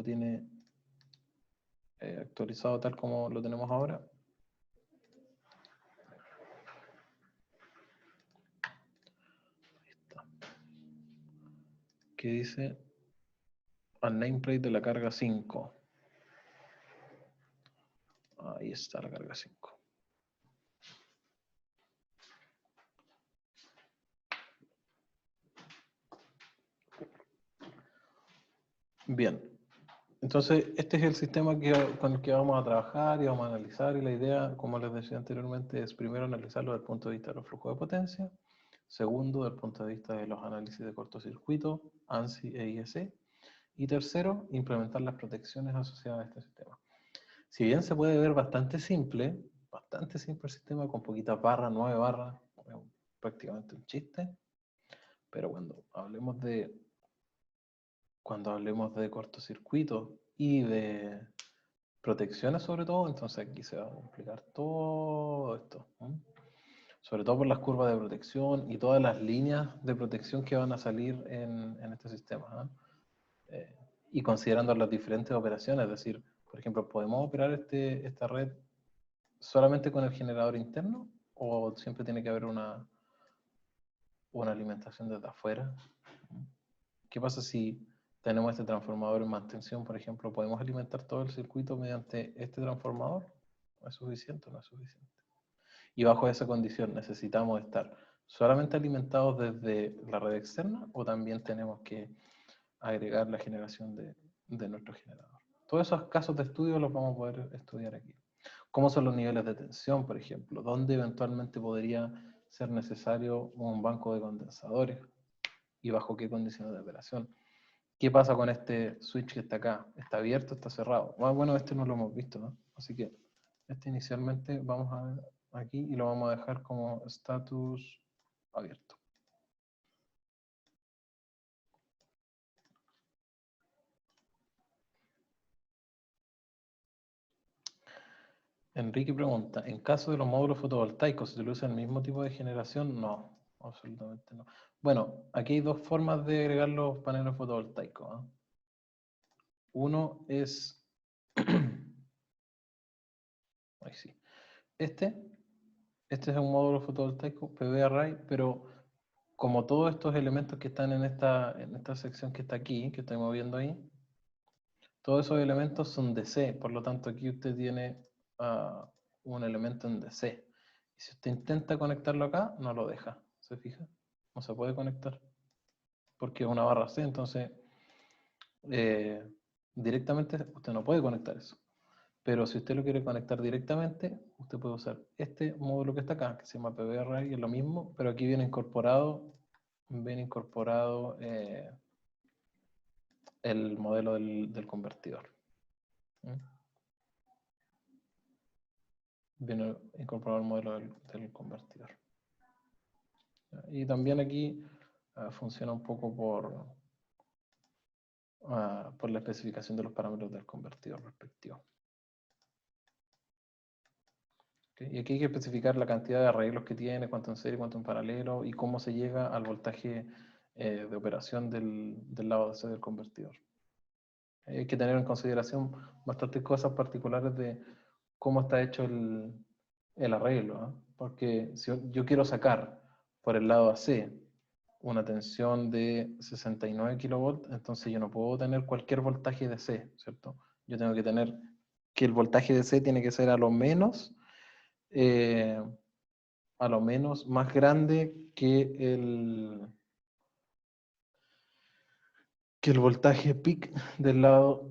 tiene actualizado tal como lo tenemos ahora? Ahí está. ¿Qué dice? Al nameplate de la carga 5. Ahí está la carga 5. Bien. Entonces, este es el sistema con el que vamos a trabajar y vamos a analizar. Y la idea, como les decía anteriormente, es primero analizarlo desde el punto de vista de los flujos de potencia. Segundo, desde el punto de vista de los análisis de cortocircuito, ANSI e IEC. Y tercero, implementar las protecciones asociadas a este sistema. Si bien se puede ver bastante simple el sistema, con poquitas barras, 9 barras, prácticamente un chiste, pero cuando hablemos de cortocircuito y de protecciones sobre todo, entonces aquí se va a complicar todo esto, ¿no? Sobre todo por las curvas de protección y todas las líneas de protección que van a salir en este sistema, ¿no? Y considerando las diferentes operaciones, es decir, por ejemplo, ¿podemos operar esta red solamente con el generador interno o siempre tiene que haber una alimentación desde afuera? ¿Qué pasa si tenemos este transformador en mantención, por ejemplo? ¿Podemos alimentar todo el circuito mediante este transformador? ¿No es suficiente o no es suficiente? Y bajo esa condición, ¿necesitamos estar solamente alimentados desde la red externa o también tenemos que agregar la generación de nuestro generador? Todos esos casos de estudio los vamos a poder estudiar aquí. ¿Cómo son los niveles de tensión, por ejemplo? ¿Dónde eventualmente podría ser necesario un banco de condensadores? ¿Y bajo qué condiciones de operación? ¿Qué pasa con este switch que está acá? ¿Está abierto o está cerrado? Bueno, este no lo hemos visto, ¿no? Así que este inicialmente vamos a ver aquí y lo vamos a dejar como status abierto. Enrique pregunta, ¿en caso de los módulos fotovoltaicos se utiliza el mismo tipo de generación? No, absolutamente no. Bueno, aquí hay dos formas de agregar los paneles fotovoltaicos, ¿eh? Uno es... Ahí sí. Este es un módulo fotovoltaico PV Array, pero como todos estos elementos que están en esta sección que está aquí, que estoy moviendo ahí, todos esos elementos son DC, por lo tanto aquí usted tiene un elemento en DC. Y si usted intenta conectarlo acá, no lo deja, ¿se fija? No se puede conectar, porque es una barra C, entonces eh, directamente usted no puede conectar eso. Pero si usted lo quiere conectar directamente, usted puede usar este módulo que está acá, que se llama PBR, y es lo mismo, pero aquí viene incorporado el modelo del convertidor. ¿Mm? Viene incorporado el modelo del convertidor. Y también aquí funciona un poco por la especificación de los parámetros del convertidor respectivo. ¿Okay? Y aquí hay que especificar la cantidad de arreglos que tiene, cuánto en serie, cuánto en paralelo, y cómo se llega al voltaje de operación del lado C del convertidor. Hay que tener en consideración bastantes cosas particulares de cómo está hecho el arreglo, ¿eh? Porque si yo quiero sacar por el lado AC una tensión de 69 kV, entonces yo no puedo tener cualquier voltaje de C, ¿cierto? Yo tengo que tener que el voltaje de C tiene que ser eh, a lo menos más grande que el voltaje peak del lado,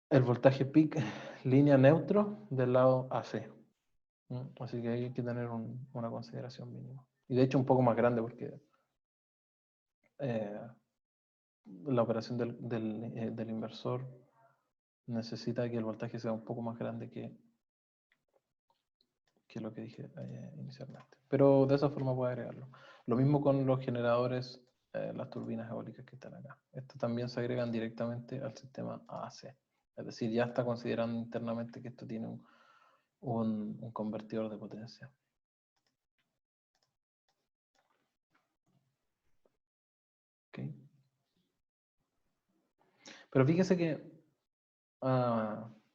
el voltaje peak línea neutro del lado AC. Así que hay que tener una consideración mínima. Y de hecho un poco más grande porque eh, la operación del inversor necesita que el voltaje sea un poco más grande que lo que dije inicialmente. Pero de esa forma puede agregarlo. Lo mismo con los generadores, las turbinas eólicas que están acá. Estos también se agregan directamente al sistema AC. Es decir, ya está considerando internamente que esto tiene un convertidor de potencia. Pero fíjese que,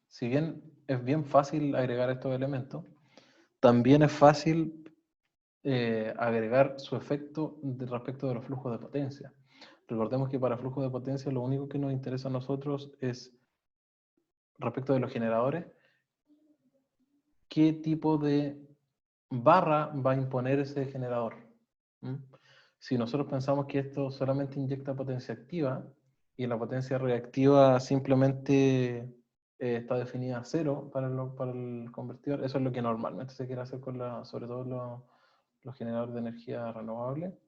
si bien es bien fácil agregar estos elementos, también es fácil agregar su efecto respecto de los flujos de potencia. Recordemos que para flujos de potencia lo único que nos interesa a nosotros es, respecto de los generadores, qué tipo de barra va a imponer ese generador. ¿Mm? Si nosotros pensamos que esto solamente inyecta potencia activa y la potencia reactiva simplemente está definida a cero para el convertidor, eso es lo que normalmente se quiere hacer con sobre todo los generadores de energía renovable,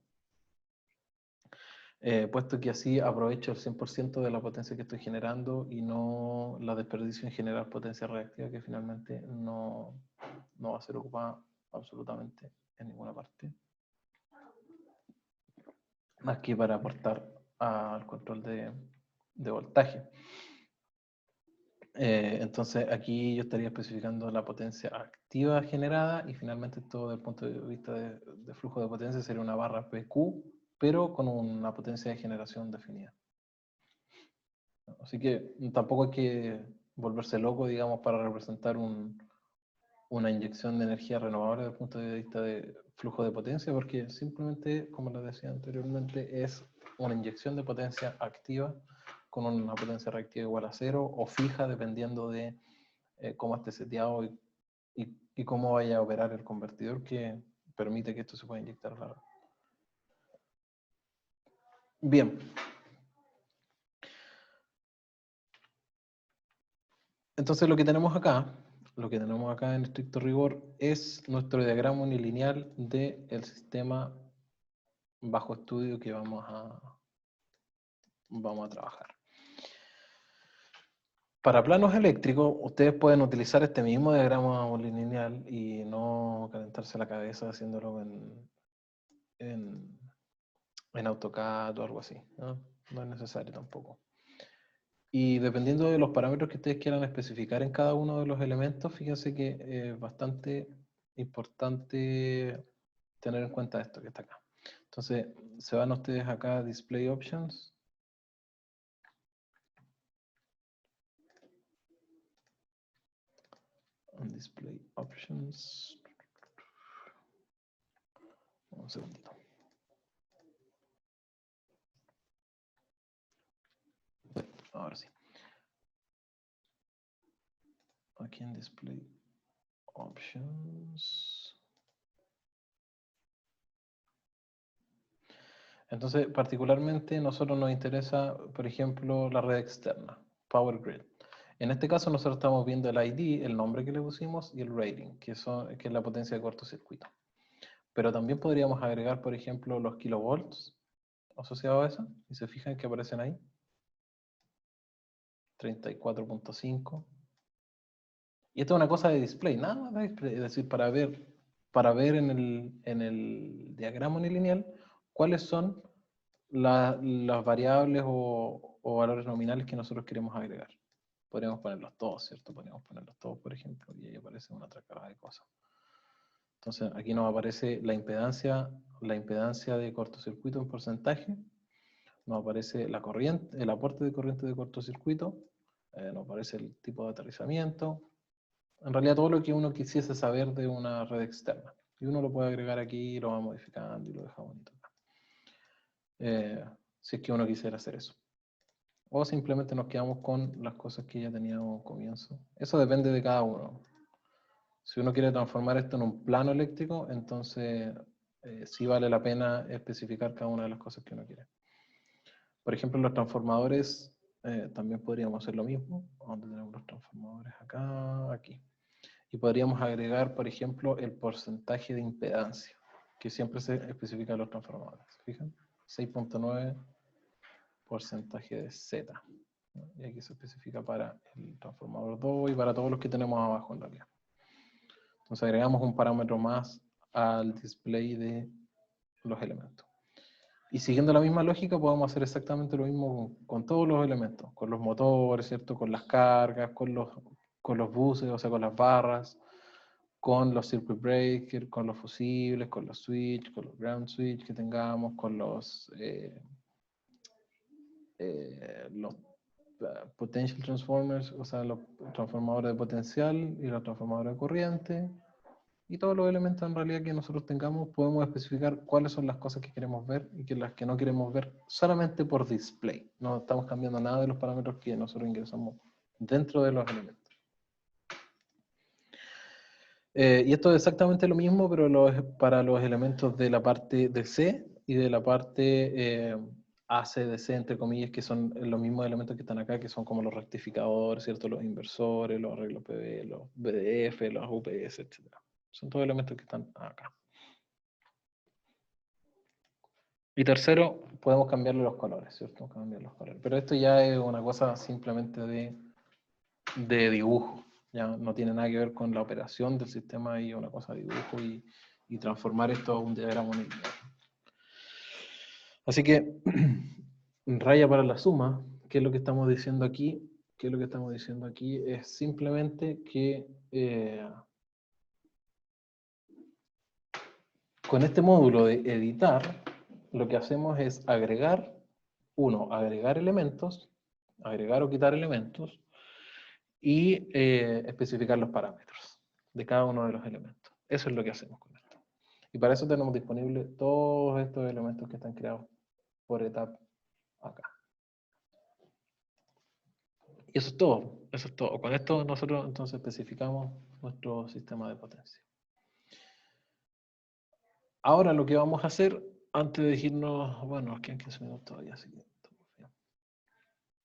puesto que así aprovecho el 100% de la potencia que estoy generando y no la desperdicio en generar potencia reactiva que finalmente no va a ser ocupada absolutamente en ninguna parte, más que para aportar al control de voltaje. Entonces aquí yo estaría especificando la potencia activa generada y finalmente todo desde el punto de vista de flujo de potencia sería una barra PQ, pero con una potencia de generación definida. Así que tampoco hay que volverse loco, digamos, para representar una inyección de energía renovable desde el punto de vista de flujo de potencia, porque simplemente, como les decía anteriormente, es una inyección de potencia activa con una potencia reactiva igual a cero o fija, dependiendo de cómo esté seteado y cómo vaya a operar el convertidor que permite que esto se pueda inyectar a la red. Bien. Entonces lo que tenemos acá en estricto rigor es nuestro diagrama unilineal del sistema bajo estudio que vamos a trabajar. Para planos eléctricos, ustedes pueden utilizar este mismo diagrama unilineal y no calentarse la cabeza haciéndolo en AutoCAD o algo así, ¿no? No es necesario tampoco. Y dependiendo de los parámetros que ustedes quieran especificar en cada uno de los elementos, fíjense que es bastante importante tener en cuenta esto que está acá. Entonces, se van ustedes acá a Display Options. Display Options. Un segundito. Ahora sí. Aquí en Display Options. Entonces, particularmente, nosotros nos interesa, por ejemplo, la red externa, Power Grid. En este caso, nosotros estamos viendo el ID, el nombre que le pusimos, y el rating, que es la potencia de cortocircuito. Pero también podríamos agregar, por ejemplo, los kilovolts asociados a eso, y se fijan que aparecen ahí. 34.5. Y esto es una cosa de display, nada más de display, es decir, para ver en el diagrama unilineal cuáles son las variables o valores nominales que nosotros queremos agregar. Podríamos ponerlos todos, ¿cierto? Podríamos ponerlos todos, por ejemplo, y ahí aparece una otra cara de cosas. Entonces, aquí nos aparece la impedancia de cortocircuito en porcentaje, nos aparece la corriente, el aporte de corriente de cortocircuito, nos aparece el tipo de aterrizamiento, en realidad todo lo que uno quisiese saber de una red externa. Y uno lo puede agregar aquí, lo va modificando y lo deja bonito acá. Si es que uno quisiera hacer eso. O simplemente nos quedamos con las cosas que ya teníamos al comienzo. Eso depende de cada uno. Si uno quiere transformar esto en un plano eléctrico, entonces sí vale la pena especificar cada una de las cosas que uno quiere. Por ejemplo, los transformadores también podríamos hacer lo mismo. ¿Dónde tenemos los transformadores? Acá, aquí. Y podríamos agregar, por ejemplo, el porcentaje de impedancia, que siempre se especifica en los transformadores. ¿Se fijan? 6.9 porcentaje de Z. Y aquí se especifica para el transformador 2 y para todos los que tenemos abajo en realidad. Entonces agregamos un parámetro más al display de los elementos. Y siguiendo la misma lógica podemos hacer exactamente lo mismo con todos los elementos, con los motores, ¿cierto? Con las cargas, con los buses, o sea, con las barras, con los circuit breakers, con los fusibles, con los switch, con los ground switch que tengamos, con los potential transformers, o sea, los transformadores de potencial y los transformadores de corriente. Y todos los elementos en realidad que nosotros tengamos, podemos especificar cuáles son las cosas que queremos ver y que las que no queremos ver solamente por display. No estamos cambiando nada de los parámetros que nosotros ingresamos dentro de los elementos. Y esto es exactamente lo mismo, pero para los elementos de la parte de C y de la parte ACDC, entre comillas, que son los mismos elementos que están acá, que son como los rectificadores, ¿cierto? Los inversores, los arreglos PV, los BDF, los UPS, etc. Son todos elementos que están acá. Y tercero, podemos cambiarle los colores, ¿cierto? Cambiar los colores. Pero esto ya es una cosa simplemente de dibujo. Ya no tiene nada que ver con la operación del sistema y una cosa de dibujo y transformar esto a un diagrama lineal. Así que, raya para la suma, ¿qué es lo que estamos diciendo aquí? ¿Qué es lo que estamos diciendo aquí? Es simplemente que con este módulo de editar, lo que hacemos es agregar elementos, agregar o quitar elementos, y especificar los parámetros de cada uno de los elementos. Eso es lo que hacemos con esto. Y para eso tenemos disponibles todos estos elementos que están creados por etapa acá. Y eso es todo, eso es todo. Con esto nosotros entonces especificamos nuestro sistema de potencia. Ahora lo que vamos a hacer, antes de irnos, bueno, aquí en 15 minutos todavía, así que estamos bien.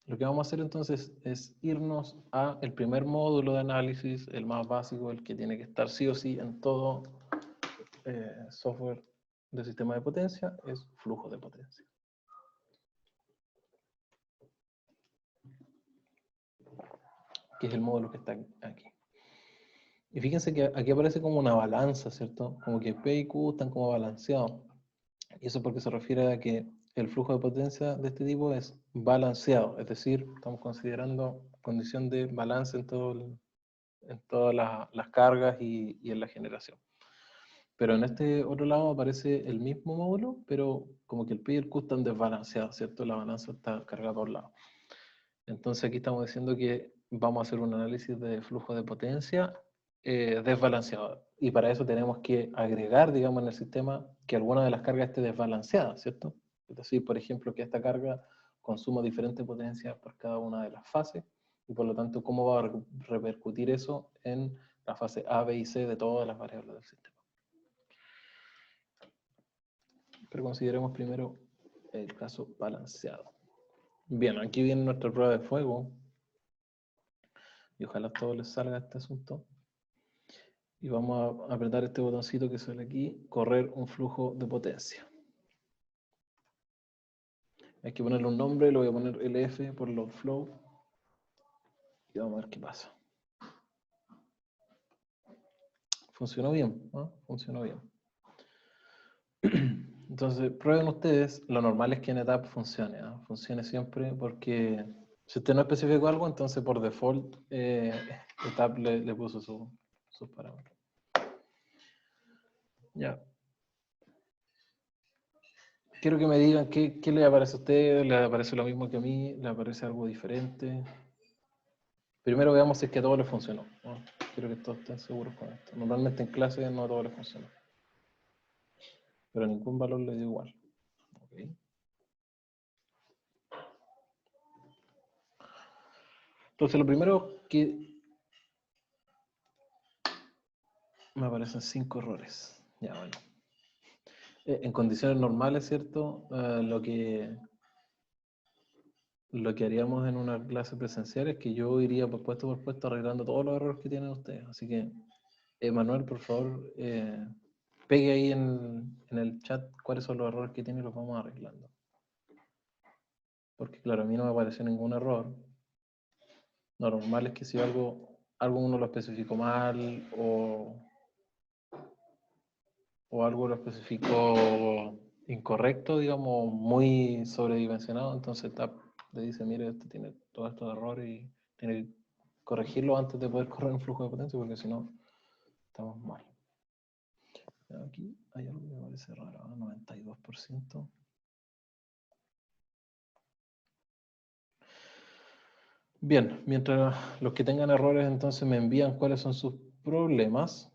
Lo que vamos a hacer entonces es irnos a el primer módulo de análisis, el más básico, el que tiene que estar sí o sí en todo software de sistema de potencia, es flujo de potencia. Que es el módulo que está aquí. Y fíjense que aquí aparece como una balanza, ¿cierto? Como que P y Q están como balanceados. Y eso porque se refiere a que el flujo de potencia de este tipo es balanceado, es decir, estamos considerando condición de balance en todas las cargas y en la generación. Pero en este otro lado aparece el mismo módulo, pero como que el P y el Q están desbalanceados, ¿cierto? La balanza está cargada por un lado. Entonces aquí estamos diciendo que vamos a hacer un análisis de flujo de potencia desbalanceado. Y para eso tenemos que agregar, digamos, en el sistema que alguna de las cargas esté desbalanceada, ¿cierto? Es decir, por ejemplo, que esta carga consuma diferente potencia por cada una de las fases y por lo tanto, ¿cómo va a repercutir eso en la fase A, B y C de todas las variables del sistema? Pero consideremos primero el caso balanceado. Bien, aquí viene nuestra prueba de fuego. Y ojalá a todos les salga este asunto. Y vamos a apretar este botoncito que sale aquí, correr un flujo de potencia. Hay que ponerle un nombre, lo voy a poner LF por load flow. Y vamos a ver qué pasa. Funcionó bien, ¿no? Funcionó bien. Entonces, prueben ustedes, lo normal es que NetApp funcione, ¿no? Funcione siempre porque si usted no especificó algo, entonces por default NetApp le puso sus parámetros. Ya. Quiero que me digan qué le aparece a usted, le aparece lo mismo que a mí, le aparece algo diferente. Primero veamos si es que a todos les funcionó, ¿no? Quiero que todos estén seguros con esto. Normalmente en clase no a todos les funciona. Pero a ningún valor le dio igual. ¿Okay? Entonces lo primero que me aparecen 5 errores. Ya, bueno. En condiciones normales, ¿cierto? Lo que haríamos en una clase presencial es que yo iría por puesto arreglando todos los errores que tienen ustedes. Así que, Manuel, por favor, pegue ahí en el chat cuáles son los errores que tiene y los vamos arreglando. Porque claro, a mí no me apareció ningún error. Lo normal es que si algo uno lo especificó mal o algo lo especificó incorrecto, digamos, muy sobredimensionado, entonces TAP le dice, mire, este tiene todos estos errores y tiene que corregirlo antes de poder correr un flujo de potencia, porque si no, estamos mal. Aquí hay algo que me parece raro, 92%. Bien, mientras los que tengan errores entonces me envían cuáles son sus problemas.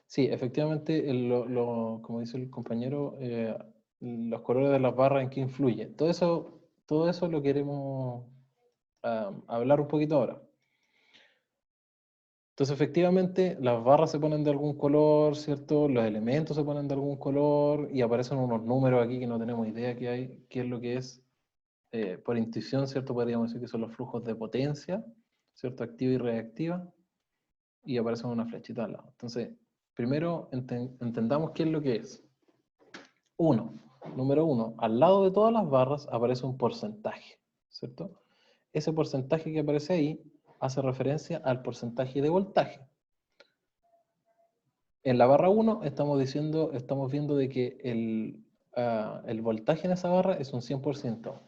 Sí, efectivamente, como dice el compañero, los colores de las barras en qué influye. Todo eso lo queremos hablar un poquito ahora. Entonces, efectivamente, las barras se ponen de algún color, ¿cierto? Los elementos se ponen de algún color y aparecen unos números aquí que no tenemos idea qué es lo que es. Por intuición, ¿cierto? Podríamos decir que son los flujos de potencia, ¿cierto? Activa y reactiva, y aparecen una flechita al lado. Entonces, primero entendamos qué es lo que es. Número uno, al lado de todas las barras aparece un porcentaje, ¿cierto? Ese porcentaje que aparece ahí hace referencia al porcentaje de voltaje. En la barra 1 estamos viendo de que el voltaje en esa barra es un 100%.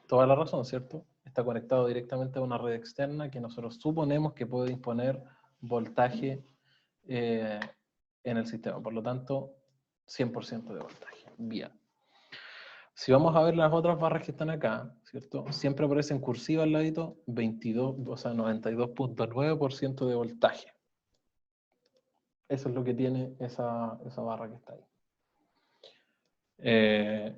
Toda la razón, ¿cierto? Está conectado directamente a una red externa que nosotros suponemos que puede disponer voltaje en el sistema. Por lo tanto, 100% de voltaje. Bien. Si vamos a ver las otras barras que están acá, ¿cierto? Siempre aparece en cursiva al ladito 22, o sea, 92.9% de voltaje. Eso es lo que tiene esa barra que está ahí.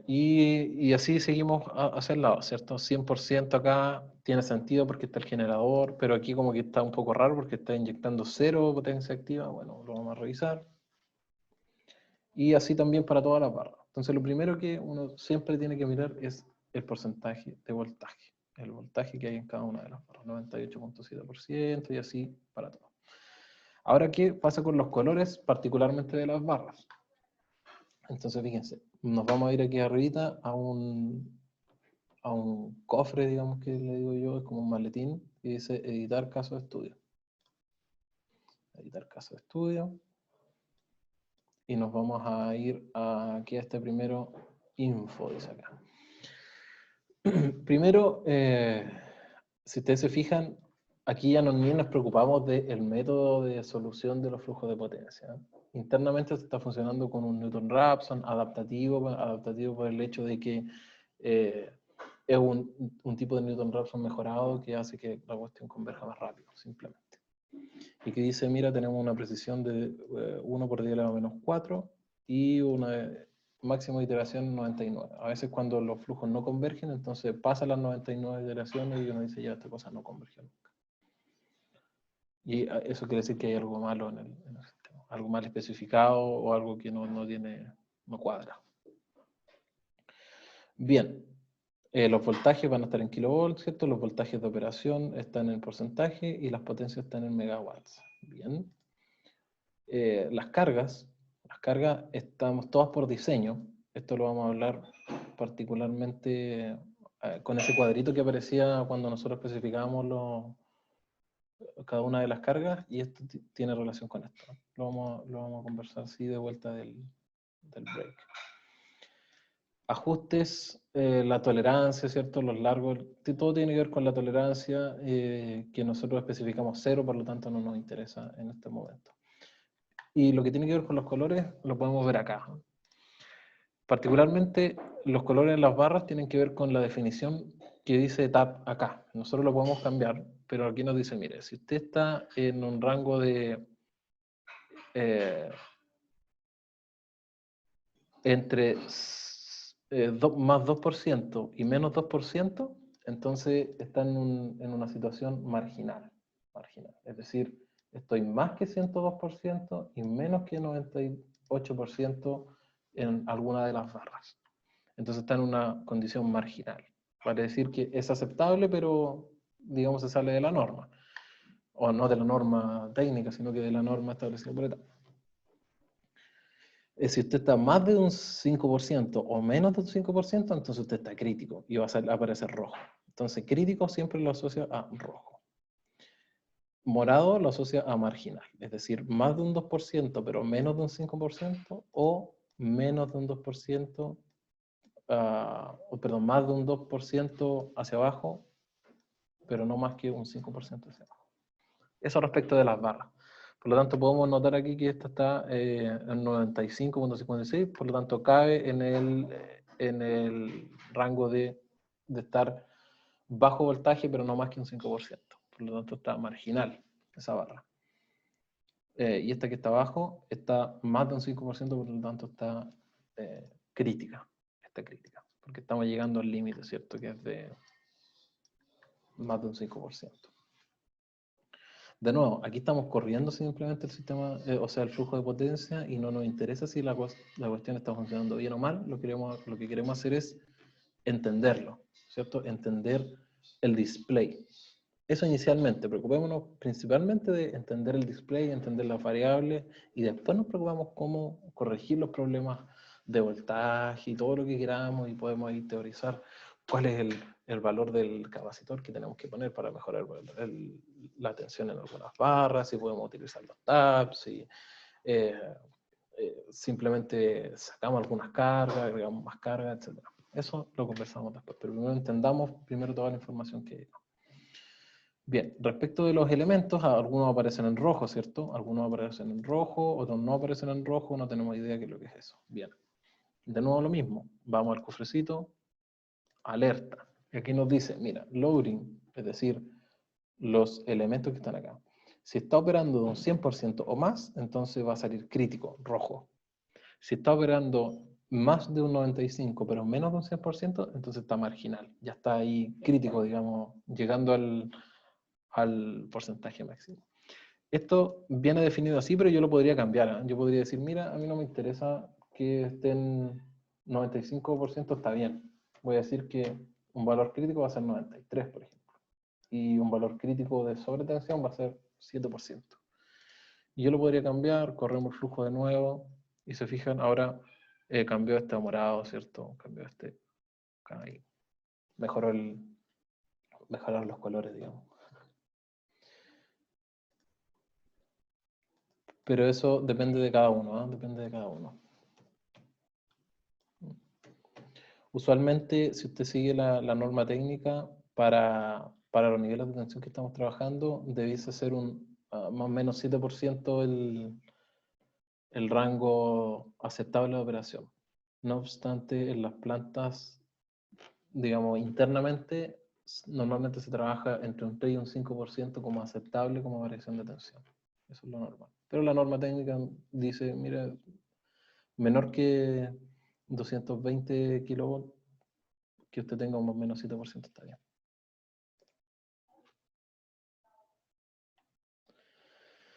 Y así seguimos hacia el lado, ¿cierto? 100% acá tiene sentido porque está el generador, pero aquí como que está un poco raro porque está inyectando 0 potencia activa. Bueno, lo vamos a revisar. Y así también para todas las barras. Entonces lo primero que uno siempre tiene que mirar es el porcentaje de voltaje. El voltaje que hay en cada una de las barras, 98.7% y así para todo. Ahora, ¿qué pasa con los colores, particularmente de las barras? Entonces, fíjense, nos vamos a ir aquí arribita a un cofre, digamos que le digo yo, es como un maletín, que dice editar caso de estudio. Editar caso de estudio. Y nos vamos a ir aquí a este primero, info, dice acá. Primero, si ustedes se fijan, aquí ya ni nos preocupamos del método de solución de los flujos de potencia. Internamente se está funcionando con un Newton-Raphson adaptativo por el hecho de que es un tipo de Newton-Raphson mejorado que hace que la cuestión converja más rápido, simplemente. Y que dice, mira, tenemos una precisión de 1 por 10 a la menos 4 y una máxima de iteración 99. A veces cuando los flujos no convergen, entonces pasan las 99 iteraciones y uno dice, ya, esta cosa no convergió nunca. Y eso quiere decir que hay algo malo en el sistema, algo mal especificado o algo que no cuadra. Bien, los voltajes van a estar en kilovolts, ¿cierto? Los voltajes de operación están en porcentaje y las potencias están en megawatts. Bien. Las cargas estamos todas por diseño. Esto lo vamos a hablar particularmente con ese cuadrito que aparecía cuando nosotros especificábamos cada una de las cargas, y esto tiene relación con esto. Lo vamos a conversar así de vuelta del break. Ajustes, la tolerancia, ¿cierto? Los largos, todo tiene que ver con la tolerancia, que nosotros especificamos 0, por lo tanto no nos interesa en este momento. Y lo que tiene que ver con los colores lo podemos ver acá. Particularmente los colores en las barras tienen que ver con la definición que dice tab acá. Nosotros lo podemos cambiar, pero aquí nos dice, mire, si usted está en un rango de entre más 2% y menos 2%, entonces está en una situación marginal. Es decir, estoy más que 102% y menos que 98% en alguna de las barras. Entonces está en una condición marginal. Vale decir que es aceptable, pero digamos se sale de la norma. O no de la norma técnica, sino que de la norma establecida por etapa. Si usted está más de un 5% o menos de un 5%, entonces usted está crítico y va a aparecer rojo. Entonces crítico siempre lo asocia a rojo. Morado lo asocia a marginal, es decir, más de un 2%, pero menos de un 5%, o menos de un 2%, perdón, más de un 2% hacia abajo, pero no más que un 5% hacia abajo. Eso respecto de las barras. Por lo tanto, podemos notar aquí que esta está en 95.56, por lo tanto, cabe en el rango de de estar bajo voltaje, pero no más que un 5%. Por lo tanto, está marginal esa barra. Y esta que está abajo está más de un 5%, por lo tanto está crítica. Está crítica. Porque estamos llegando al límite, ¿cierto? Que es de más de un 5%. De nuevo, aquí estamos corriendo simplemente el sistema, o sea, el flujo de potencia, y no nos interesa si la cuestión está funcionando bien o mal. Lo que queremos hacer es entenderlo, ¿cierto? Entender el display. Eso inicialmente, preocupémonos principalmente de entender el display, entender las variables, y después nos preocupamos cómo corregir los problemas de voltaje y todo lo que queramos, y podemos ahí teorizar cuál es el valor del capacitor que tenemos que poner para mejorar la tensión en algunas barras, si podemos utilizar los tabs, si simplemente sacamos algunas cargas, agregamos más cargas, etc. Eso lo conversamos después, pero primero entendamos toda la información que hay. Bien, respecto de los elementos, algunos aparecen en rojo, ¿cierto? Algunos aparecen en rojo, otros no aparecen en rojo, no tenemos idea de qué es lo que es eso. Bien, de nuevo lo mismo, vamos al cofrecito, alerta. Y aquí nos dice, mira, loading, es decir, los elementos que están acá. Si está operando de un 100% o más, entonces va a salir crítico, rojo. Si está operando más de un 95%, pero menos de un 100%, entonces está marginal. Ya está ahí crítico, digamos, llegando al porcentaje máximo. Esto viene definido así, pero yo lo podría cambiar, ¿eh? Yo podría decir, mira, a mí no me interesa que estén 95%, está bien. Voy a decir que un valor crítico va a ser 93, por ejemplo. Y un valor crítico de sobretensión va a ser 7%. Y yo lo podría cambiar, corremos el flujo de nuevo, y se fijan, ahora cambió este a morado, ¿cierto? Cambió este ahí. Mejorar los colores, digamos. Pero eso depende de cada uno, ¿eh? Depende de cada uno. Usualmente, si usted sigue la norma técnica, para los niveles de tensión que estamos trabajando, debiese ser más o menos 7% el rango aceptable de operación. No obstante, en las plantas, digamos, internamente, normalmente se trabaja entre un 3 y un 5% como aceptable como variación de tensión. Eso es lo normal. Pero la norma técnica dice, mira, menor que 220 kilovolts, que usted tenga un más o menos 7% está bien.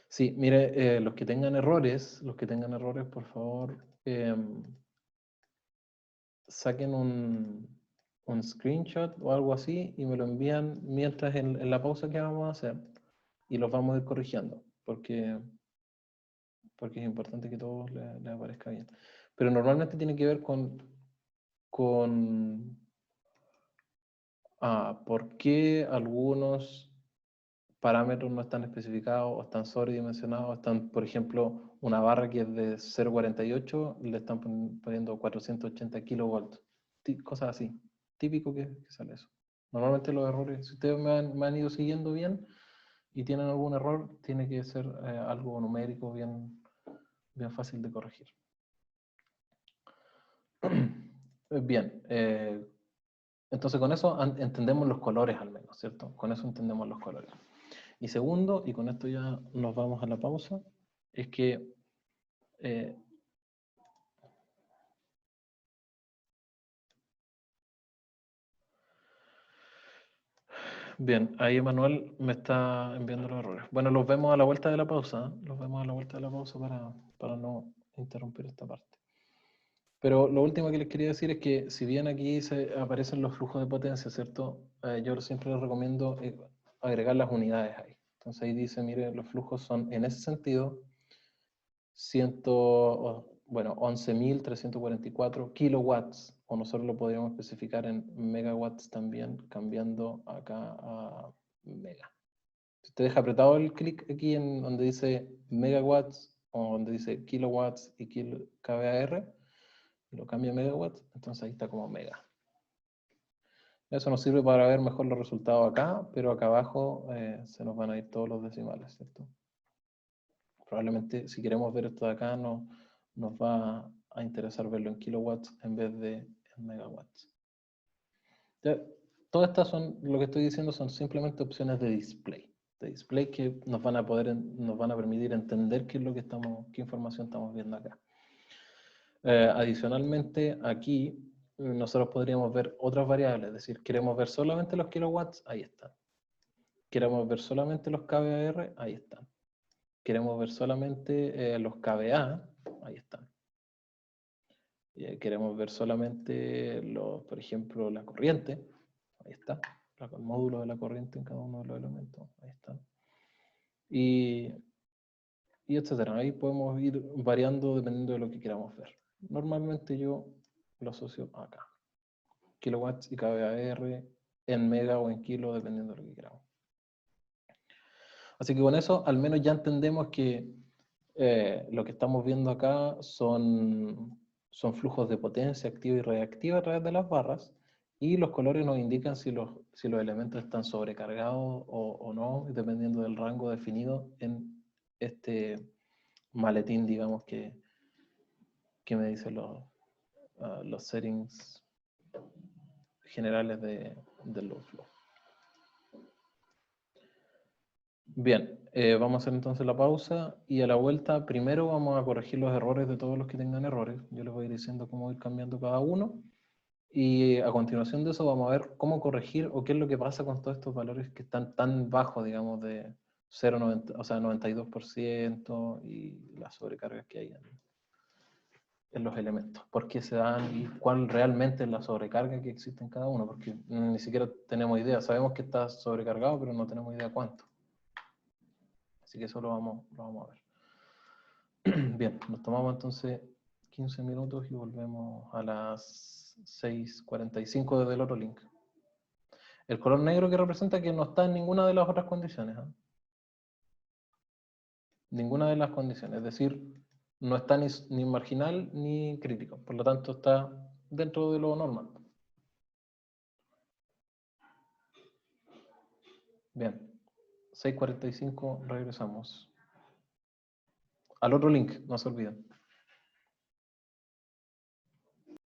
Sí, mire, los que tengan errores, por favor, saquen un screenshot o algo así y me lo envían mientras en la pausa que vamos a hacer, y los vamos a ir corrigiendo, porque es importante que todo les aparezca bien. Pero normalmente tiene que ver con por qué algunos parámetros no están especificados o están sobredimensionados. Están, por ejemplo, una barra que es de 0,48, le están poniendo 480 kilovolts. Cosas así. Típico que sale eso. Normalmente los errores, si ustedes me han ido siguiendo bien y tienen algún error, tiene que ser algo numérico bien fácil de corregir. Bien, entonces con eso entendemos los colores al menos, ¿cierto? Con eso entendemos los colores. Y segundo, y con esto ya nos vamos a la pausa, es que bien, ahí Emanuel me está enviando los errores. Bueno, los vemos a la vuelta de la pausa, ¿eh? Los vemos a la vuelta de la pausa para no interrumpir esta parte. Pero lo último que les quería decir es que si bien aquí aparecen los flujos de potencia, ¿cierto? Yo siempre les recomiendo agregar las unidades ahí. Entonces ahí dice, mire, los flujos son en ese sentido 11.344 kilowatts, o nosotros lo podríamos especificar en megawatts también, cambiando acá a mega. Si usted deja apretado el clic aquí en donde dice megawatts, o donde dice kilowatts y kVAR, y lo cambia a megawatts, entonces ahí está como mega. Eso nos sirve para ver mejor los resultados acá, pero acá abajo se nos van a ir todos los decimales, ¿cierto? Probablemente si queremos ver esto de acá nos va a interesar verlo en kilowatts en vez de en megawatts. Ya, todas estas son, lo que estoy diciendo son simplemente opciones de display. De display que nos van a permitir entender qué es lo que qué información estamos viendo acá. Adicionalmente, aquí nosotros podríamos ver otras variables, es decir, queremos ver solamente los kilowatts, ahí están. Queremos ver solamente los kVAR, ahí están. Queremos ver solamente los kVA, ahí están. Queremos ver solamente, por ejemplo, la corriente, ahí está. El módulo de la corriente en cada uno de los elementos, ahí está. Y etcétera. Ahí podemos ir variando dependiendo de lo que queramos ver. Normalmente yo lo asocio acá. Kilowatts y kVAR en mega o en kilo, dependiendo de lo que queramos. Así que con eso, al menos ya entendemos que lo que estamos viendo acá son flujos de potencia activa y reactiva a través de las barras, y los colores nos indican si los elementos están sobrecargados o no, dependiendo del rango definido en este maletín, digamos, que me dice los settings generales del load flow. Bien, vamos a hacer entonces la pausa y a la vuelta primero vamos a corregir los errores de todos los que tengan errores. Yo les voy a ir diciendo cómo ir cambiando cada uno, y a continuación de eso vamos a ver cómo corregir o qué es lo que pasa con todos estos valores que están tan bajos, digamos, de 0,90, o sea, 92% y las sobrecargas que hay en los elementos. ¿Por qué se dan y cuál realmente es la sobrecarga que existe en cada uno? Porque ni siquiera tenemos idea. Sabemos que está sobrecargado, pero no tenemos idea cuánto. Así que eso lo vamos a ver. Bien, nos tomamos entonces 15 minutos y volvemos a las 6:45 desde el otro link. El color negro que representa que no está en ninguna de las otras condiciones. Ninguna de las condiciones. Es decir, no está ni marginal ni crítico. Por lo tanto, está dentro de lo normal. Bien. 6:45, regresamos. Al otro link, no se olviden.